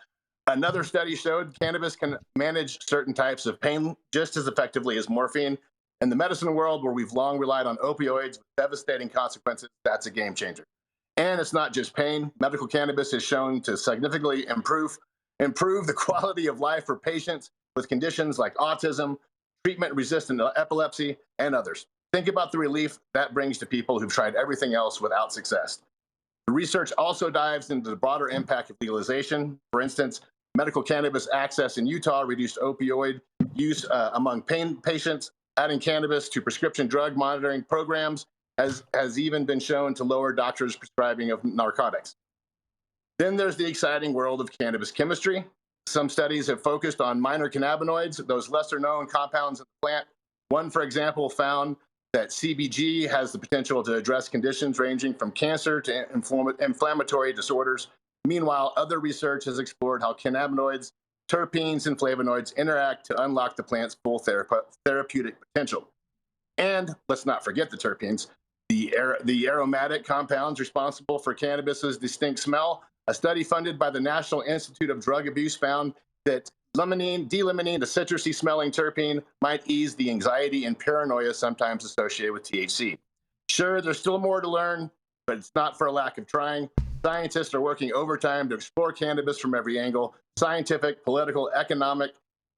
Another study showed cannabis can manage certain types of pain just as effectively as morphine. In the medicine world, where we've long relied on opioids with devastating consequences, that's a game changer. And it's not just pain. Medical cannabis is shown to significantly improve the quality of life for patients with conditions like autism, treatment-resistant epilepsy, and others. Think about the relief that brings to people who've tried everything else without success. The research also dives into the broader impact of legalization. For instance, medical cannabis access in Utah reduced opioid use among pain patients. Adding cannabis to prescription drug monitoring programs has even been shown to lower doctors' prescribing of narcotics. Then there's the exciting world of cannabis chemistry. Some studies have focused on minor cannabinoids, those lesser-known compounds in the plant. One, for example, found that CBG has the potential to address conditions ranging from cancer to inflammatory disorders. Meanwhile, other research has explored how cannabinoids, terpenes, and flavonoids interact to unlock the plant's full therapeutic potential. And let's not forget the terpenes, the aromatic compounds responsible for cannabis's distinct smell. A study funded by the National Institute of Drug Abuse found that d-limonene, the citrusy smelling terpene, might ease the anxiety and paranoia sometimes associated with THC. Sure, there's still more to learn, but it's not for a lack of trying. Scientists are working overtime to explore cannabis from every angle: scientific, political, economic,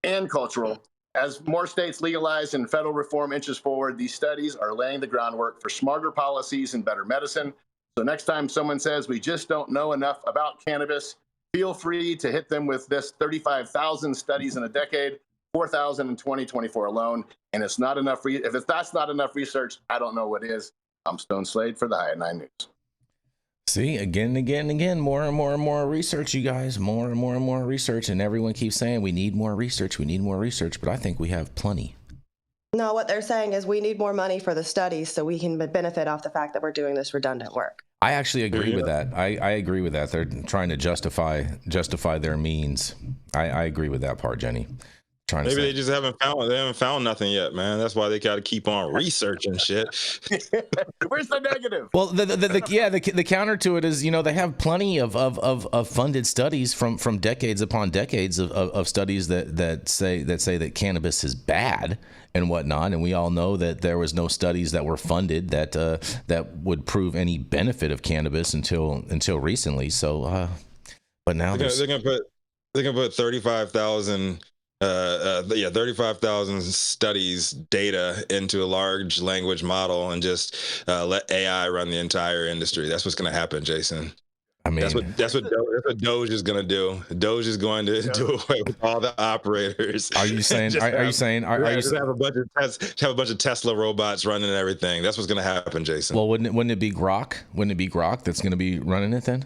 and cultural. As more states legalize and federal reform inches forward, these studies are laying the groundwork for smarter policies and better medicine. So next time someone says we just don't know enough about cannabis, feel free to hit them with this: 35,000 studies in a decade, 4,000 in 2024 alone. And it's not enough. If that's not enough research, I don't know what is. I'm Stone Slade for the High at 9 News. See, again and again and again, more and more and more research, you guys, more and more and more research. And everyone keeps saying we need more research, but I think we have plenty. No, what they're saying is we need more money for the studies so we can benefit off the fact that we're doing this redundant work. I actually agree with that. I agree with that. They're trying to justify their means. I agree with that part, Jenny. Maybe they just haven't found nothing yet, man. That's why they got to keep on researching shit. Where's the negative? Well, the counter to it is, they have plenty of funded studies from decades upon decades of studies that say that cannabis is bad and whatnot, and we all know that there was no studies that were funded that would prove any benefit of cannabis until recently. So, but now they're gonna put 35,000. 35,000 studies data into a large language model and just let AI run the entire industry. That's what's going to happen, Jason. I mean, that's what Doge is going to do. Doge is going to do away with all the operators. Are you saying? Have a bunch of Tesla robots running everything? That's what's going to happen, Jason. Well, wouldn't it be Grok? Wouldn't it be Grok that's going to be running it then?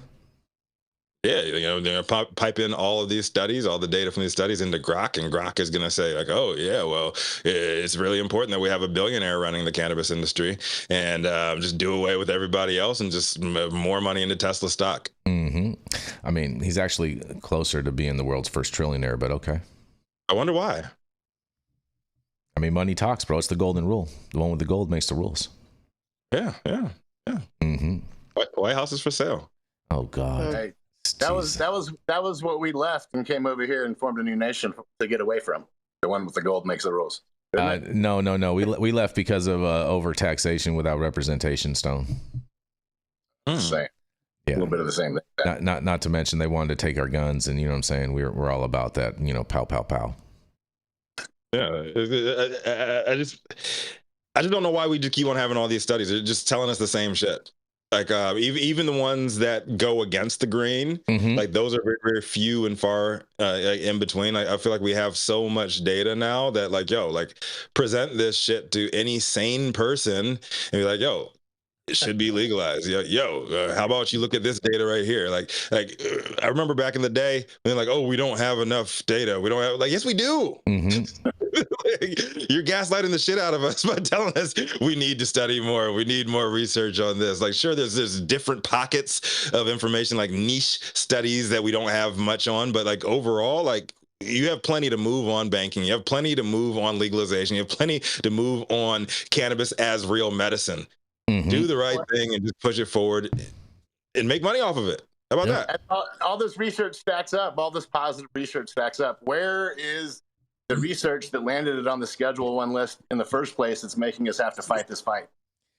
Yeah, they're going to pipe in all of these studies, all the data from these studies into Grok, and Grok is going to say, like, oh, yeah, well, it's really important that we have a billionaire running the cannabis industry and just do away with everybody else and just more money into Tesla stock. Mm-hmm. I mean, he's actually closer to being the world's first trillionaire, but okay. I wonder why. I mean, money talks, bro. It's the golden rule. The one with the gold makes the rules. Yeah. Mm-hmm. White House is for sale. Oh, God. Hey. That was what we left and came over here and formed a new nation to get away from. The one with the gold makes the rules. No. We left because of overtaxation without representation, Stone. Same. Yeah. A little bit of the same thing. Not to mention they wanted to take our guns, and you know what I'm saying? We're all about that, pow, pow, pow. Yeah. I just don't know why we just keep on having all these studies. They're just telling us the same shit. Like even the ones that go against the grain, like those are very, very few and far in between. I feel like we have so much data now that present this shit to any sane person and be like, yo, it should be legalized. How about you look at this data right here? I remember back in the day when they're like, oh, we don't have enough data. We don't have yes, we do. You're gaslighting the shit out of us by telling us we need to study more. We need more research on this. Sure, there's different pockets of information, like niche studies that we don't have much on, but overall, you have plenty to move on banking. You have plenty to move on legalization. You have plenty to move on cannabis as real medicine. Do the right thing and just push it forward. and make money off of it. How about that? And all this research stacks up. All this positive research stacks up. Where is the research that landed it on the Schedule 1 list in the first place that's making us have to fight this fight?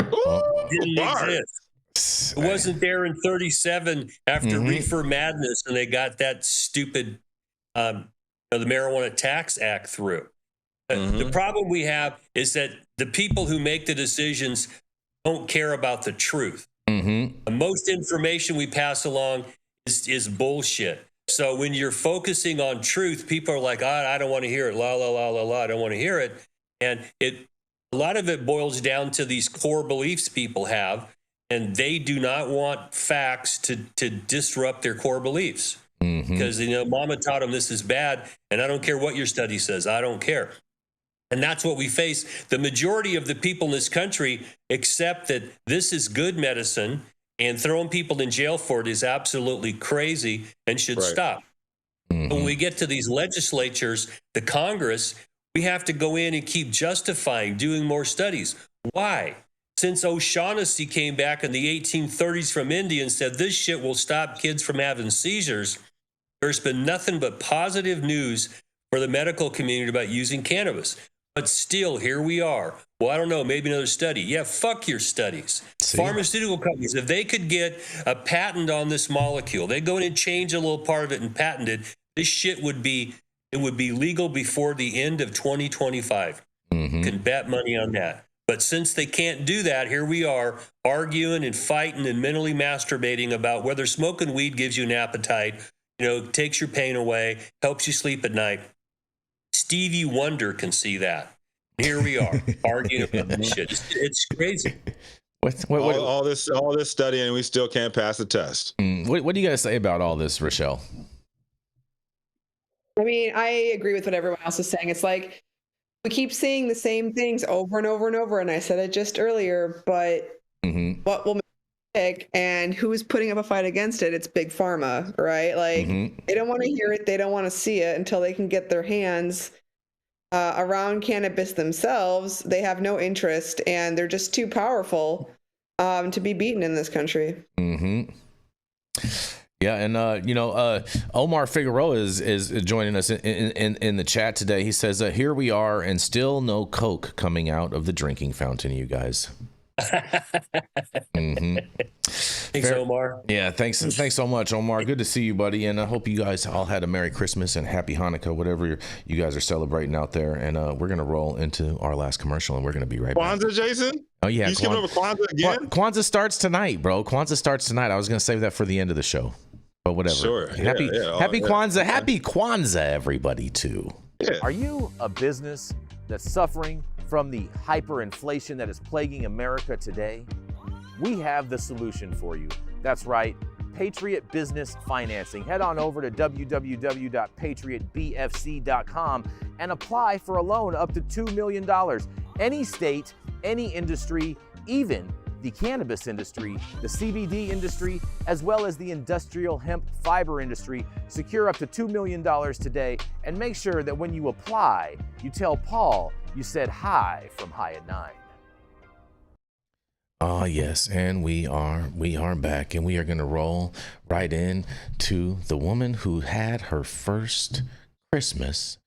Didn't exist. It wasn't there in 37 after Reefer Madness, and they got that stupid the Marijuana Tax Act through. The problem we have is that the people who make the decisions don't care about the truth. Most information we pass along is bullshit. So when you're focusing on truth, people are like, I don't want to hear it. La, la, la, la, la. I don't want to hear it. And a lot of it boils down to these core beliefs people have, and they do not want facts to disrupt their core beliefs. Because, mama taught them this is bad, and I don't care what your study says. I don't care. And that's what we face. The majority of the people in this country accept that this is good medicine, and throwing people in jail for it is absolutely crazy and should stop. But when we get to these legislatures, the Congress, we have to go in and keep justifying doing more studies. Why? Since O'Shaughnessy came back in the 1830s from India and said this shit will stop kids from having seizures, there's been nothing but positive news for the medical community about using cannabis. But still, here we are. Well, I don't know, maybe another study. Yeah, fuck your studies. See? Pharmaceutical companies, if they could get a patent on this molecule, they go in and change a little part of it and patent it, this shit would be legal before the end of 2025. You can bet money on that. But since they can't do that, here we are arguing and fighting and mentally masturbating about whether smoking weed gives you an appetite, takes your pain away, helps you sleep at night. Stevie Wonder can see that. Here we are arguing about this shit. It's crazy. All this studying, we still can't pass the test. What do you guys say about all this, Rachelle? I mean, I agree with what everyone else is saying. It's like we keep seeing the same things over and over and over. And I said it just earlier, but what will make and who's putting up a fight against it? It's big pharma, right? Like they don't want to hear it. They don't want to see it until they can get their hands around cannabis themselves. They have no interest, and they're just too powerful to be beaten in this country. Yeah, and Omar Figueroa is joining us in the chat today. He says, "Here we are, and still no Coke coming out of the drinking fountain, you guys." Thanks, Omar. Yeah, thanks so much, Omar. Good to see you, buddy, and I hope you guys all had a Merry Christmas and Happy Hanukkah, whatever you guys are celebrating out there. And we're gonna roll into our last commercial, and we're gonna be right back. Kwanzaa, Jason? Oh yeah, you skipping over Kwanzaa again? Kwanzaa starts tonight, bro. Kwanzaa starts tonight. I was gonna save that for the end of the show, but whatever. Sure. Happy Kwanzaa, Happy Kwanzaa, everybody too. Yeah. Are you a business that's suffering from the hyperinflation that is plaguing America today? We have the solution for you. That's right, Patriot Business Financing. Head on over to www.patriotbfc.com and apply for a loan up to $2 million. Any state, any industry, even the cannabis industry, the CBD industry, as well as the industrial hemp fiber industry. Secure up to $2 million today, and make sure that when you apply, you tell Paul you said hi from High at 9. Oh yes, and we are back, and we are going to roll right in to the woman who had her first Christmas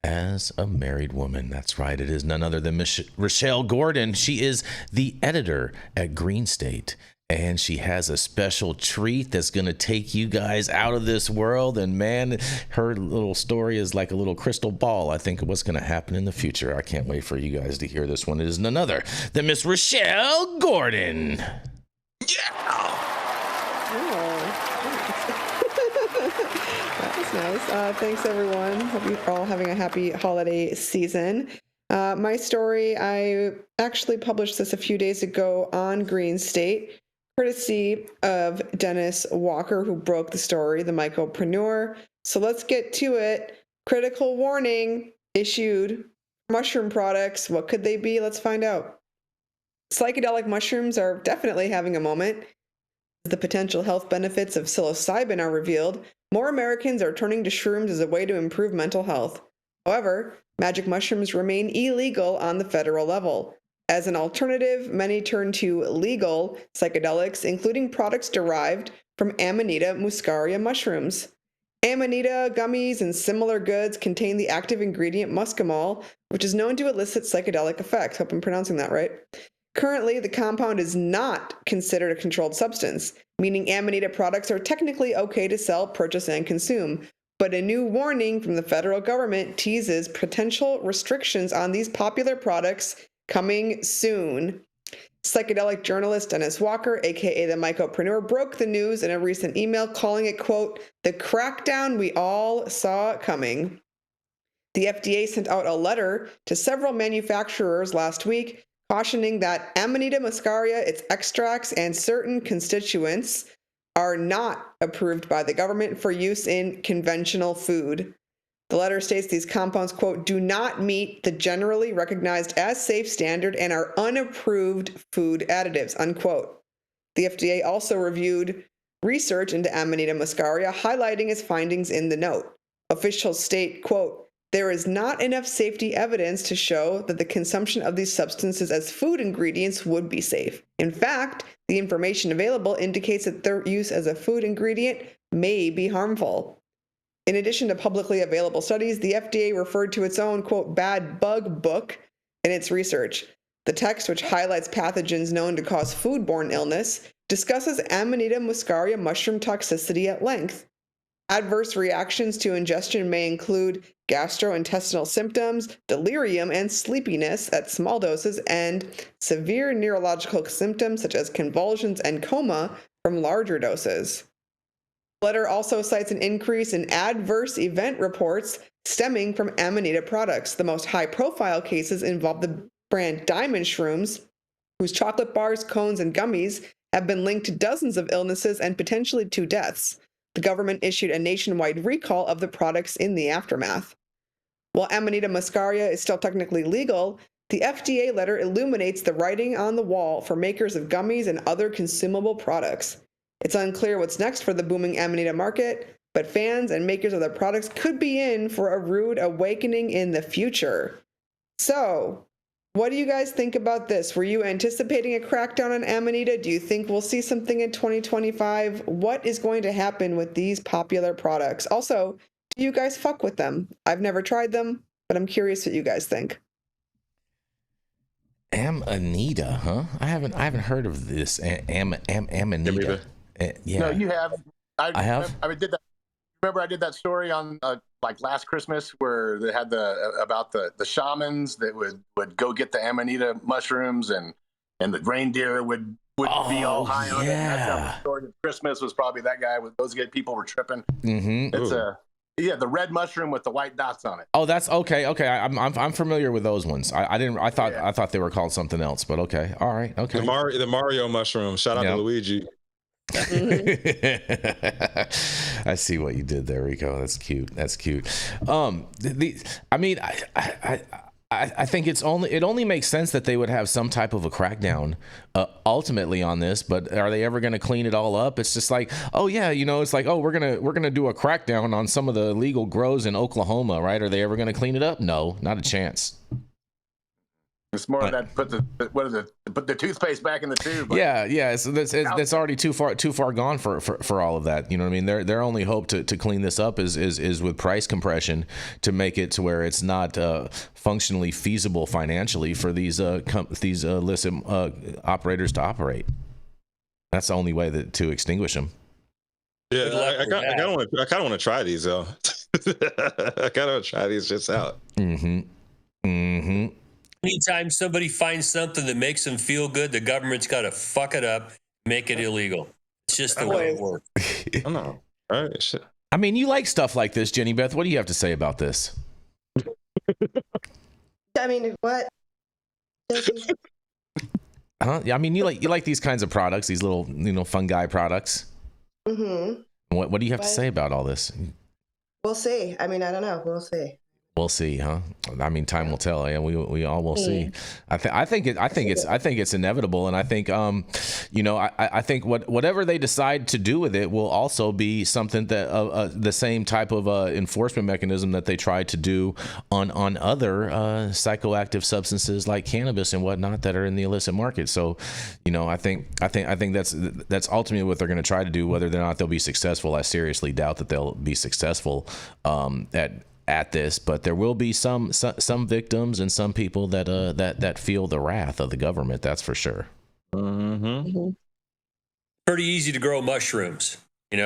as a married woman. That's right, it is none other than Miss Rachelle Gordon. She is the editor at Green State, and she has a special treat that's going to take you guys out of this world. And man, her little story is like a little crystal ball, I think, of what's going to happen in the future. I can't wait for you guys to hear this one. It is none other than Miss Rachelle Gordon. Yeah. That was nice. Thanks, everyone. Hope you're all having a happy holiday season. My story, I actually published this a few days ago on Green State, courtesy of Dennis Walker, who broke the story, the mycopreneur. So let's get to it. Critical warning issued. Mushroom products. What could they be? Let's find out. Psychedelic mushrooms are definitely having a moment. The potential health benefits of psilocybin are revealed. More Americans are turning to shrooms as a way to improve mental health. However, magic mushrooms remain illegal on the federal level. As an alternative, many turn to legal psychedelics, including products derived from Amanita muscaria mushrooms. Amanita gummies and similar goods contain the active ingredient muscimol, which is known to elicit psychedelic effects. Hope I'm pronouncing that right. Currently, the compound is not considered a controlled substance, meaning Amanita products are technically okay to sell, purchase, and consume. But a new warning from the federal government teases potential restrictions on these popular products coming soon. Psychedelic journalist Dennis Walker, aka the Mycopreneur, broke the news in a recent email, calling it, quote, the crackdown we all saw coming. The FDA sent out a letter to several manufacturers last week, cautioning that Amanita muscaria, its extracts, and certain constituents are not approved by the government for use in conventional food. The letter states these compounds, quote, do not meet the generally recognized as safe standard and are unapproved food additives, unquote. The FDA also reviewed research into Amanita muscaria, highlighting its findings in the note. Officials state, quote, there is not enough safety evidence to show that the consumption of these substances as food ingredients would be safe. In fact, the information available indicates that their use as a food ingredient may be harmful. In addition to publicly available studies, the FDA referred to its own, quote, bad bug book in its research. The text, which highlights pathogens known to cause foodborne illness, discusses Amanita muscaria mushroom toxicity at length. Adverse reactions to ingestion may include gastrointestinal symptoms, delirium, and sleepiness at small doses, and severe neurological symptoms such as convulsions and coma from larger doses. The letter also cites an increase in adverse event reports stemming from Amanita products. The most high-profile cases involve the brand Diamond Shrooms, whose chocolate bars, cones, and gummies have been linked to dozens of illnesses and potentially 2 deaths. The government issued a nationwide recall of the products in the aftermath. While Amanita muscaria is still technically legal, the FDA letter illuminates the writing on the wall for makers of gummies and other consumable products. It's unclear what's next for the booming Amanita market, but fans and makers of the products could be in for a rude awakening in the future. So, what do you guys think about this? Were you anticipating a crackdown on Amanita? Do you think we'll see something in 2025? What is going to happen with these popular products? Also, do you guys fuck with them? I've never tried them, but I'm curious what you guys think. Amanita, huh? I haven't heard of this. Amanita. Yeah. No, you have. I have. I did that. Remember, I did that story on like last Christmas where they had about the shamans that would go get the Amanita mushrooms and the reindeer would be all high on it. That's how the story of Christmas was probably that guy with those people were tripping. Mm-hmm. It's the red mushroom with the white dots on it. Oh, that's okay. Okay, I'm familiar with those ones. I thought they were called something else, but okay. All right. Okay. The Mario mushroom. Shout out to Luigi. I see what you did there, Rico. That's cute. I think it only makes sense that they would have some type of a crackdown ultimately on this, but are they ever going to clean it all up? It's just like, oh yeah, it's like, oh, we're going to do a crackdown on some of the illegal grows in Oklahoma, right? Are they ever going to clean it up? No, not a chance. It's more of that put the toothpaste back in the tube. Yeah. So that's already too far gone for all of that. You know what I mean? Their only hope to clean this up is with price compression to make it to where it's not functionally feasible financially for these illicit operators to operate. That's the only way to extinguish them. Yeah, I kind of want to try these though. I kind of want to try these just out. Mm-hmm. Anytime somebody finds something that makes them feel good, the government's got to fuck it up, make it illegal. It's just the way it works. I know. All right, shit. I mean, you like stuff like this, Jenny Beth. What do you have to say about this? I mean, what? I mean, you like these kinds of products, these little fungi products. Mm-hmm. What do you have to say about all this? We'll see. I mean, I don't know. We'll see. We'll see, huh? I mean, time will tell, and we all will see. I think it's inevitable, and I think I think whatever they decide to do with it will also be something that the same type of enforcement mechanism that they tried to do on other psychoactive substances like cannabis and whatnot that are in the illicit market. So, I think that's ultimately what they're going to try to do. Whether or not they'll be successful, I seriously doubt that they'll be successful at this, but there will be some victims and some people that feel the wrath of the government. That's for sure. Mm-hmm. Pretty easy to grow mushrooms,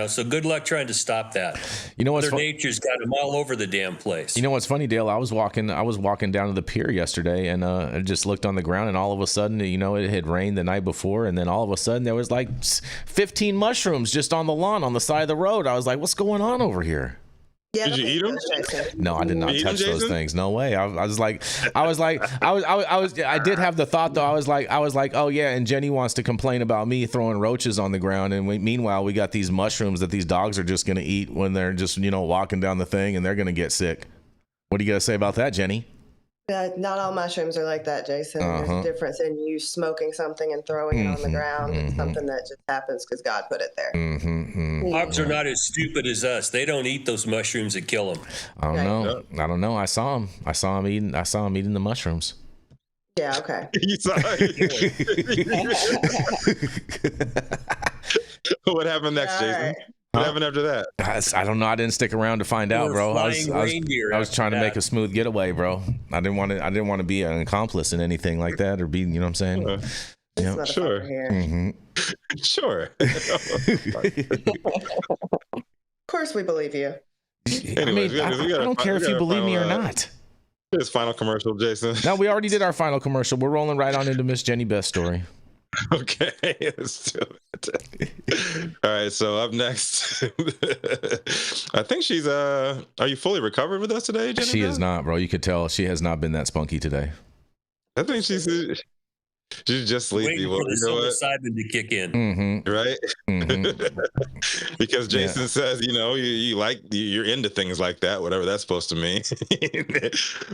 so good luck trying to stop that. Mother Nature's got them all over the damn place. You know what's funny, Dale? I was walking down to the pier yesterday, and I just looked on the ground, and all of a sudden, it had rained the night before, and then all of a sudden there was like 15 mushrooms just on the lawn on the side of the road. I was like, what's going on over here? Yeah, did you eat them? No, I did not touch those things. No way. I did have the thought though. I was like, oh yeah, and Jenny wants to complain about me throwing roaches on the ground, and meanwhile we got these mushrooms that these dogs are just gonna eat when they're just walking down the thing, and they're gonna get sick. What do you gotta say about that, Jenny? Not all mushrooms are like that, Jason. There's a difference in you smoking something and throwing it on the ground. It's something that just happens because God put it there. Dogs are not as stupid as us. They don't eat those mushrooms that kill them. I don't know. I saw him eating the mushrooms. Yeah. Okay. You saw it. What happened next, Jason? Right. What happened after that? I don't know. I didn't stick around to find out, bro. I was trying to make a smooth getaway, bro. I didn't want to be an accomplice in anything like that, or be, you know what I'm saying? Yeah, sure. Sure. Of course, we believe you. Anyways, I don't care if you believe me or not. This final commercial, Jason. No, we already did our final commercial. We're rolling right on into Miss Jenny Beth's story. Okay, let's do it. All right, so up next, I think she's are you fully recovered with us today, Jenny? She is not, bro. You could tell she has not been that spunky today. I think she's just sleepy. Waiting for the psilocybin to kick in, right? Because Jason says, you're into things like that, whatever that's supposed to mean.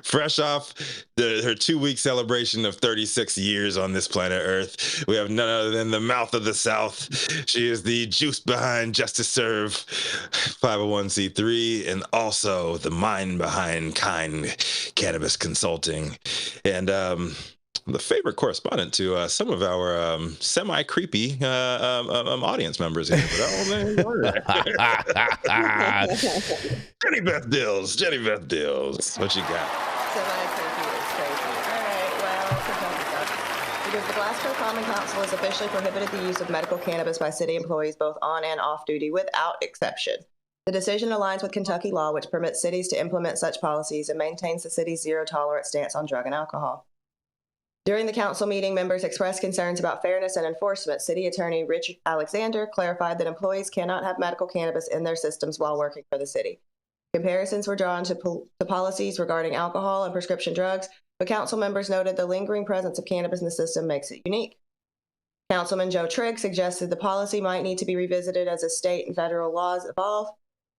Fresh off her 2-week celebration of 36 years on this planet Earth, we have none other than the mouth of the South. She is the juice behind Justice Serve 501c3, and also the mind behind Kind Cannabis Consulting, and the favorite correspondent to some of our semi-creepy audience members here. Jenny Beth Dills. What you got? Semi-creepy is crazy. All right, well, because the Glasgow Common Council has officially prohibited the use of medical cannabis by city employees both on and off duty without exception. The decision aligns with Kentucky law, which permits cities to implement such policies and maintains the city's zero-tolerance stance on drug and alcohol. During the council meeting, members expressed concerns about fairness and enforcement. City Attorney Rich Alexander clarified that employees cannot have medical cannabis in their systems while working for the city. Comparisons were drawn to policies regarding alcohol and prescription drugs, but council members noted the lingering presence of cannabis in the system makes it unique. Councilman Joe Trigg suggested the policy might need to be revisited as the state and federal laws evolve.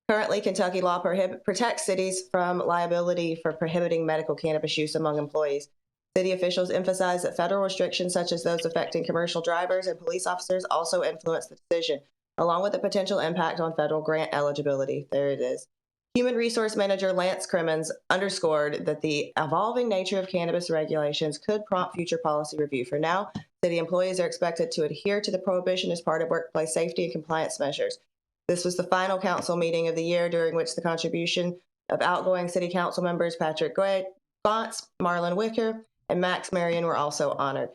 Currently, Kentucky law protects cities from liability for prohibiting medical cannabis use among employees. City officials emphasize that federal restrictions such as those affecting commercial drivers and police officers also influence the decision, along with the potential impact on federal grant eligibility. There it is. Human Resource Manager Lance Crimmins underscored that the evolving nature of cannabis regulations could prompt future policy review. For now, city employees are expected to adhere to the prohibition as part of workplace safety and compliance measures. This was the final council meeting of the year, during which the contribution of outgoing city council members Patrick Gauntz, Marlon Wicker, and Max Marion were also honored.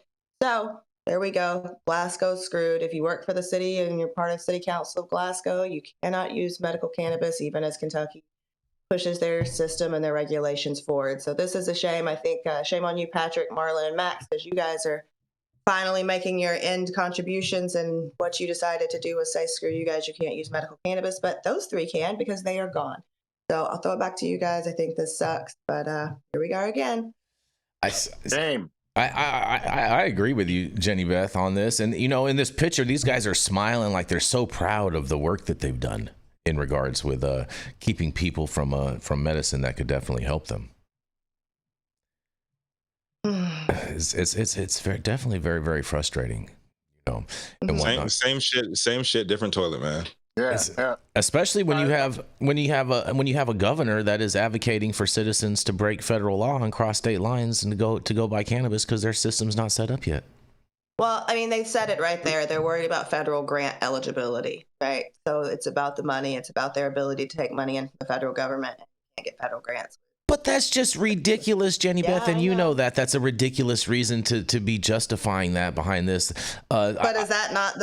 So there we go. Glasgow's screwed. If you work for the city and you're part of City Council of Glasgow, you cannot use medical cannabis, even as Kentucky pushes their system and their regulations forward. So this is a shame. I think shame on you, Patrick, Marlon, and Max, because you guys are finally making your end contributions, and what you decided to do was say, screw you guys, you can't use medical cannabis, but those three can because they are gone. So I'll throw it back to you guys. I think this sucks, but here we go again. Same. I agree with you, Jenny Beth, on this. And, in this picture, these guys are smiling like they're so proud of the work that they've done in regards with keeping people from medicine that could definitely help them. it's very, definitely very, very frustrating. You know, and whatnot. Same shit, different toilet, man. Yeah. Especially when you have a governor that is advocating for citizens to break federal law and cross state lines and to go buy cannabis because their system's not set up yet. Well, I mean, they said it right there. They're worried about federal grant eligibility, right? So it's about the money. It's about their ability to take money in from the federal government and get federal grants. But that's just ridiculous, Jenny Beth, and you know that. That's a ridiculous reason to be justifying that behind this. But is that not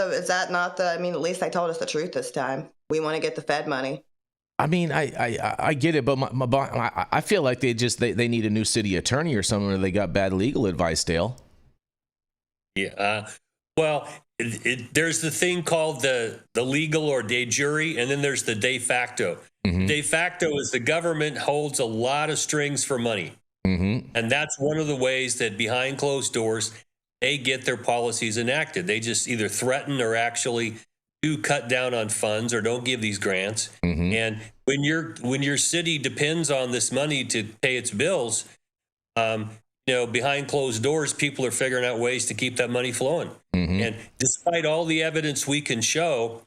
the? I mean, at least they told us the truth this time. We want to get the Fed money. I mean, I get it, but I feel like they need a new city attorney or someone, or they got bad legal advice, Dale. Yeah. Well, there's the thing called the legal or de jure, and then there's the de facto. Mm-hmm. De facto is the government holds a lot of strings for money. Mm-hmm. And that's one of the ways that behind closed doors, they get their policies enacted. They just either threaten or actually do cut down on funds or don't give these grants. Mm-hmm. And when your city depends on this money to pay its bills, behind closed doors, people are figuring out ways to keep that money flowing. Mm-hmm. And despite all the evidence we can show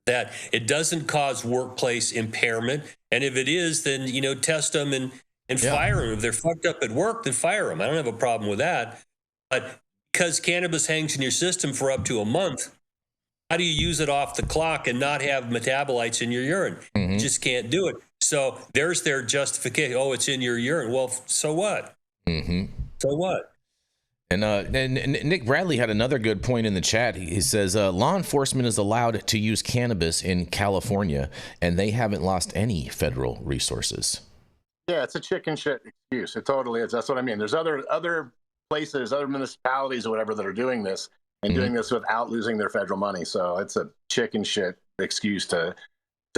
that it doesn't cause workplace impairment, and if it is, then test them and fire them. If they're fucked up at work, then fire them. I don't have a problem with that. But because cannabis hangs in your system for up to a month, how do you use it off the clock and not have metabolites in your urine? Mm-hmm. You just can't do it. So there's their justification. Oh, it's in your urine. Well, so what? Mm-hmm. So what? And Nick Bradley had another good point in the chat. He says law enforcement is allowed to use cannabis in California, and they haven't lost any federal resources. Yeah, it's a chicken shit excuse. It totally is. That's what I mean. There's other places, other municipalities or whatever that are doing this and doing this without losing their federal money. So it's a chicken shit excuse to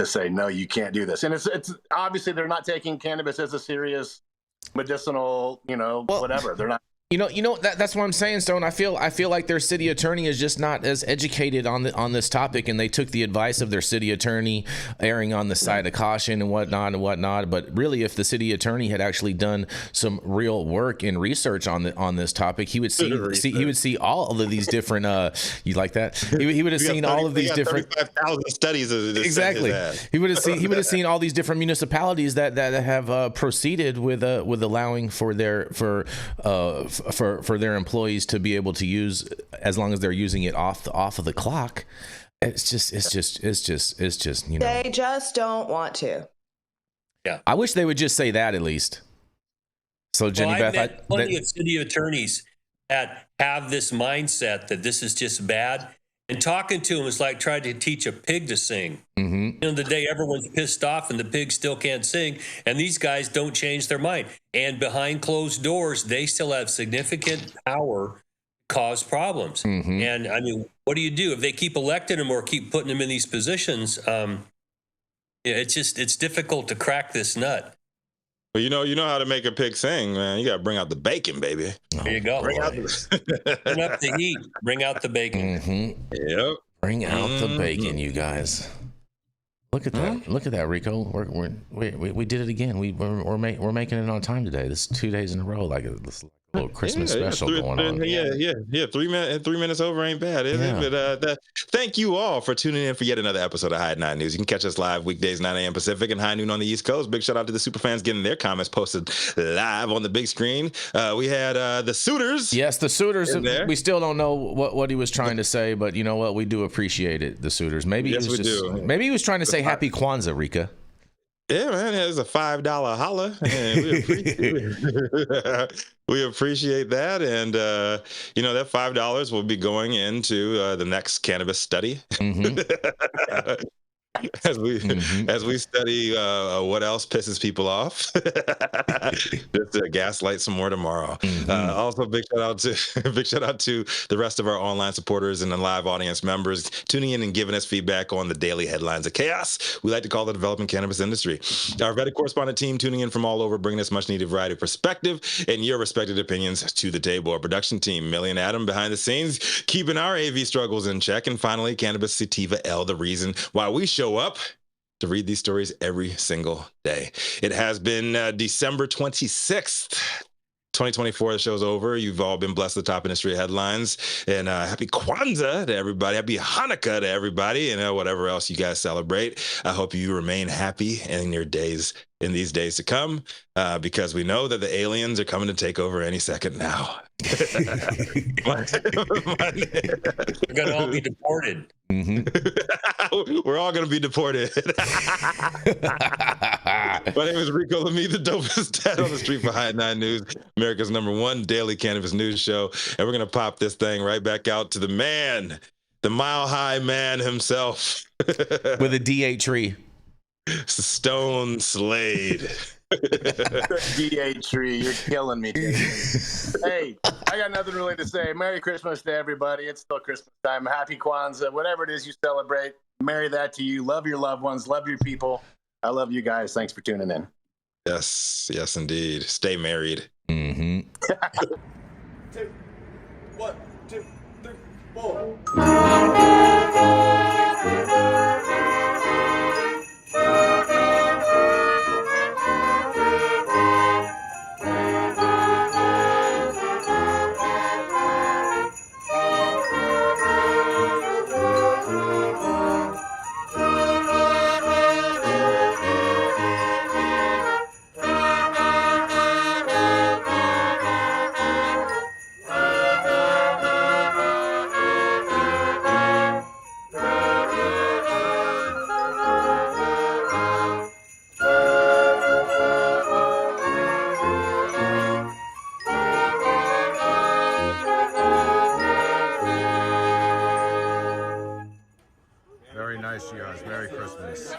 say, no, you can't do this. And it's obviously they're not taking cannabis as a serious medicinal, whatever. They're not. That's what I'm saying, Stone. I feel like their city attorney is just not as educated on this topic, and they took the advice of their city attorney, erring on the side of caution and whatnot. But really, if the city attorney had actually done some real work and research on this topic, he would see all of these different. You like that? He would have seen all of these different 35,000 studies. Exactly. He would have seen all these different municipalities that have proceeded with allowing for their employees to be able to use, as long as they're using it off of the clock. It's just They just don't want to. Yeah. I wish they would just say that at least. So Jenny I've Beth, met plenty of city attorneys that have this mindset that this is just bad. And talking to them is like trying to teach a pig to sing. Mm-hmm. The day everyone's pissed off and the pig still can't sing, and these guys don't change their mind. And behind closed doors, they still have significant power to cause problems. Mm-hmm. And I mean, what do you do if they keep electing them or keep putting them in these positions? It's difficult to crack this nut. Well, you know how to make a pig sing, man. You got to bring out the bacon, baby. There you go. Bring up the heat. Bring out the bacon. Mm-hmm. Yep. Bring out the bacon, you guys. Look at that. Look at that, Rico. We did it again. We're making it on time today. This is 2 days in a row, like a little Christmas special going on. Yeah. 3 minutes over ain't bad, is it? But thank you all for tuning in for yet another episode of High at 9 News. You can catch us live weekdays 9 a.m. Pacific and high noon on the East Coast. Big shout out to the super fans getting their comments posted live on the big screen. We had the Suitors. Yes, the Suitors. We still don't know what he was trying to say, but you know what? We do appreciate it. The Suitors. Maybe he was trying to say Happy Kwanzaa, Rika. Yeah, man, it's a $5 holla. We appreciate that. And, that $5 will be going into the next cannabis study. Mm-hmm. As we study what else pisses people off. Just to gaslight some more tomorrow. Mm-hmm. Also, big shout out to the rest of our online supporters and the live audience members tuning in and giving us feedback on the daily headlines of chaos we like to call the developing cannabis industry. Our vetted correspondent team tuning in from all over, bringing us much needed variety of perspective and your respected opinions to the table. Our production team, Millie and Adam behind the scenes, keeping our AV struggles in check. And finally, Cannabis Sativa L, the reason why we show up to read these stories every single day. It has been December 26th, 2024, the show's over. You've all been blessed with the top industry headlines. And happy Kwanzaa to everybody. Happy Hanukkah to everybody. And whatever else you guys celebrate. I hope you remain happy in these days to come, because we know that the aliens are coming to take over any second now. We're going to all be deported. Mm-hmm. We're all going to be deported. My name is Rico Lamitte, the dopest dad on the street for High 9 News, America's #1 daily cannabis news show. And we're going to pop this thing right back out to the man, the Mile High Man himself. With a D8 tree. Stone Slade. D8 tree, you're killing me, Jason. Hey, I got nothing really to say. Merry Christmas to everybody. It's still Christmas time. Happy Kwanzaa. Whatever it is you celebrate, marry that to you. Love your loved ones. Love your people. I love you guys. Thanks for tuning in. Yes, indeed. Stay married. Mm-hmm. 2, 1, 2, 3, 4. Very nice, you guys. Merry Christmas.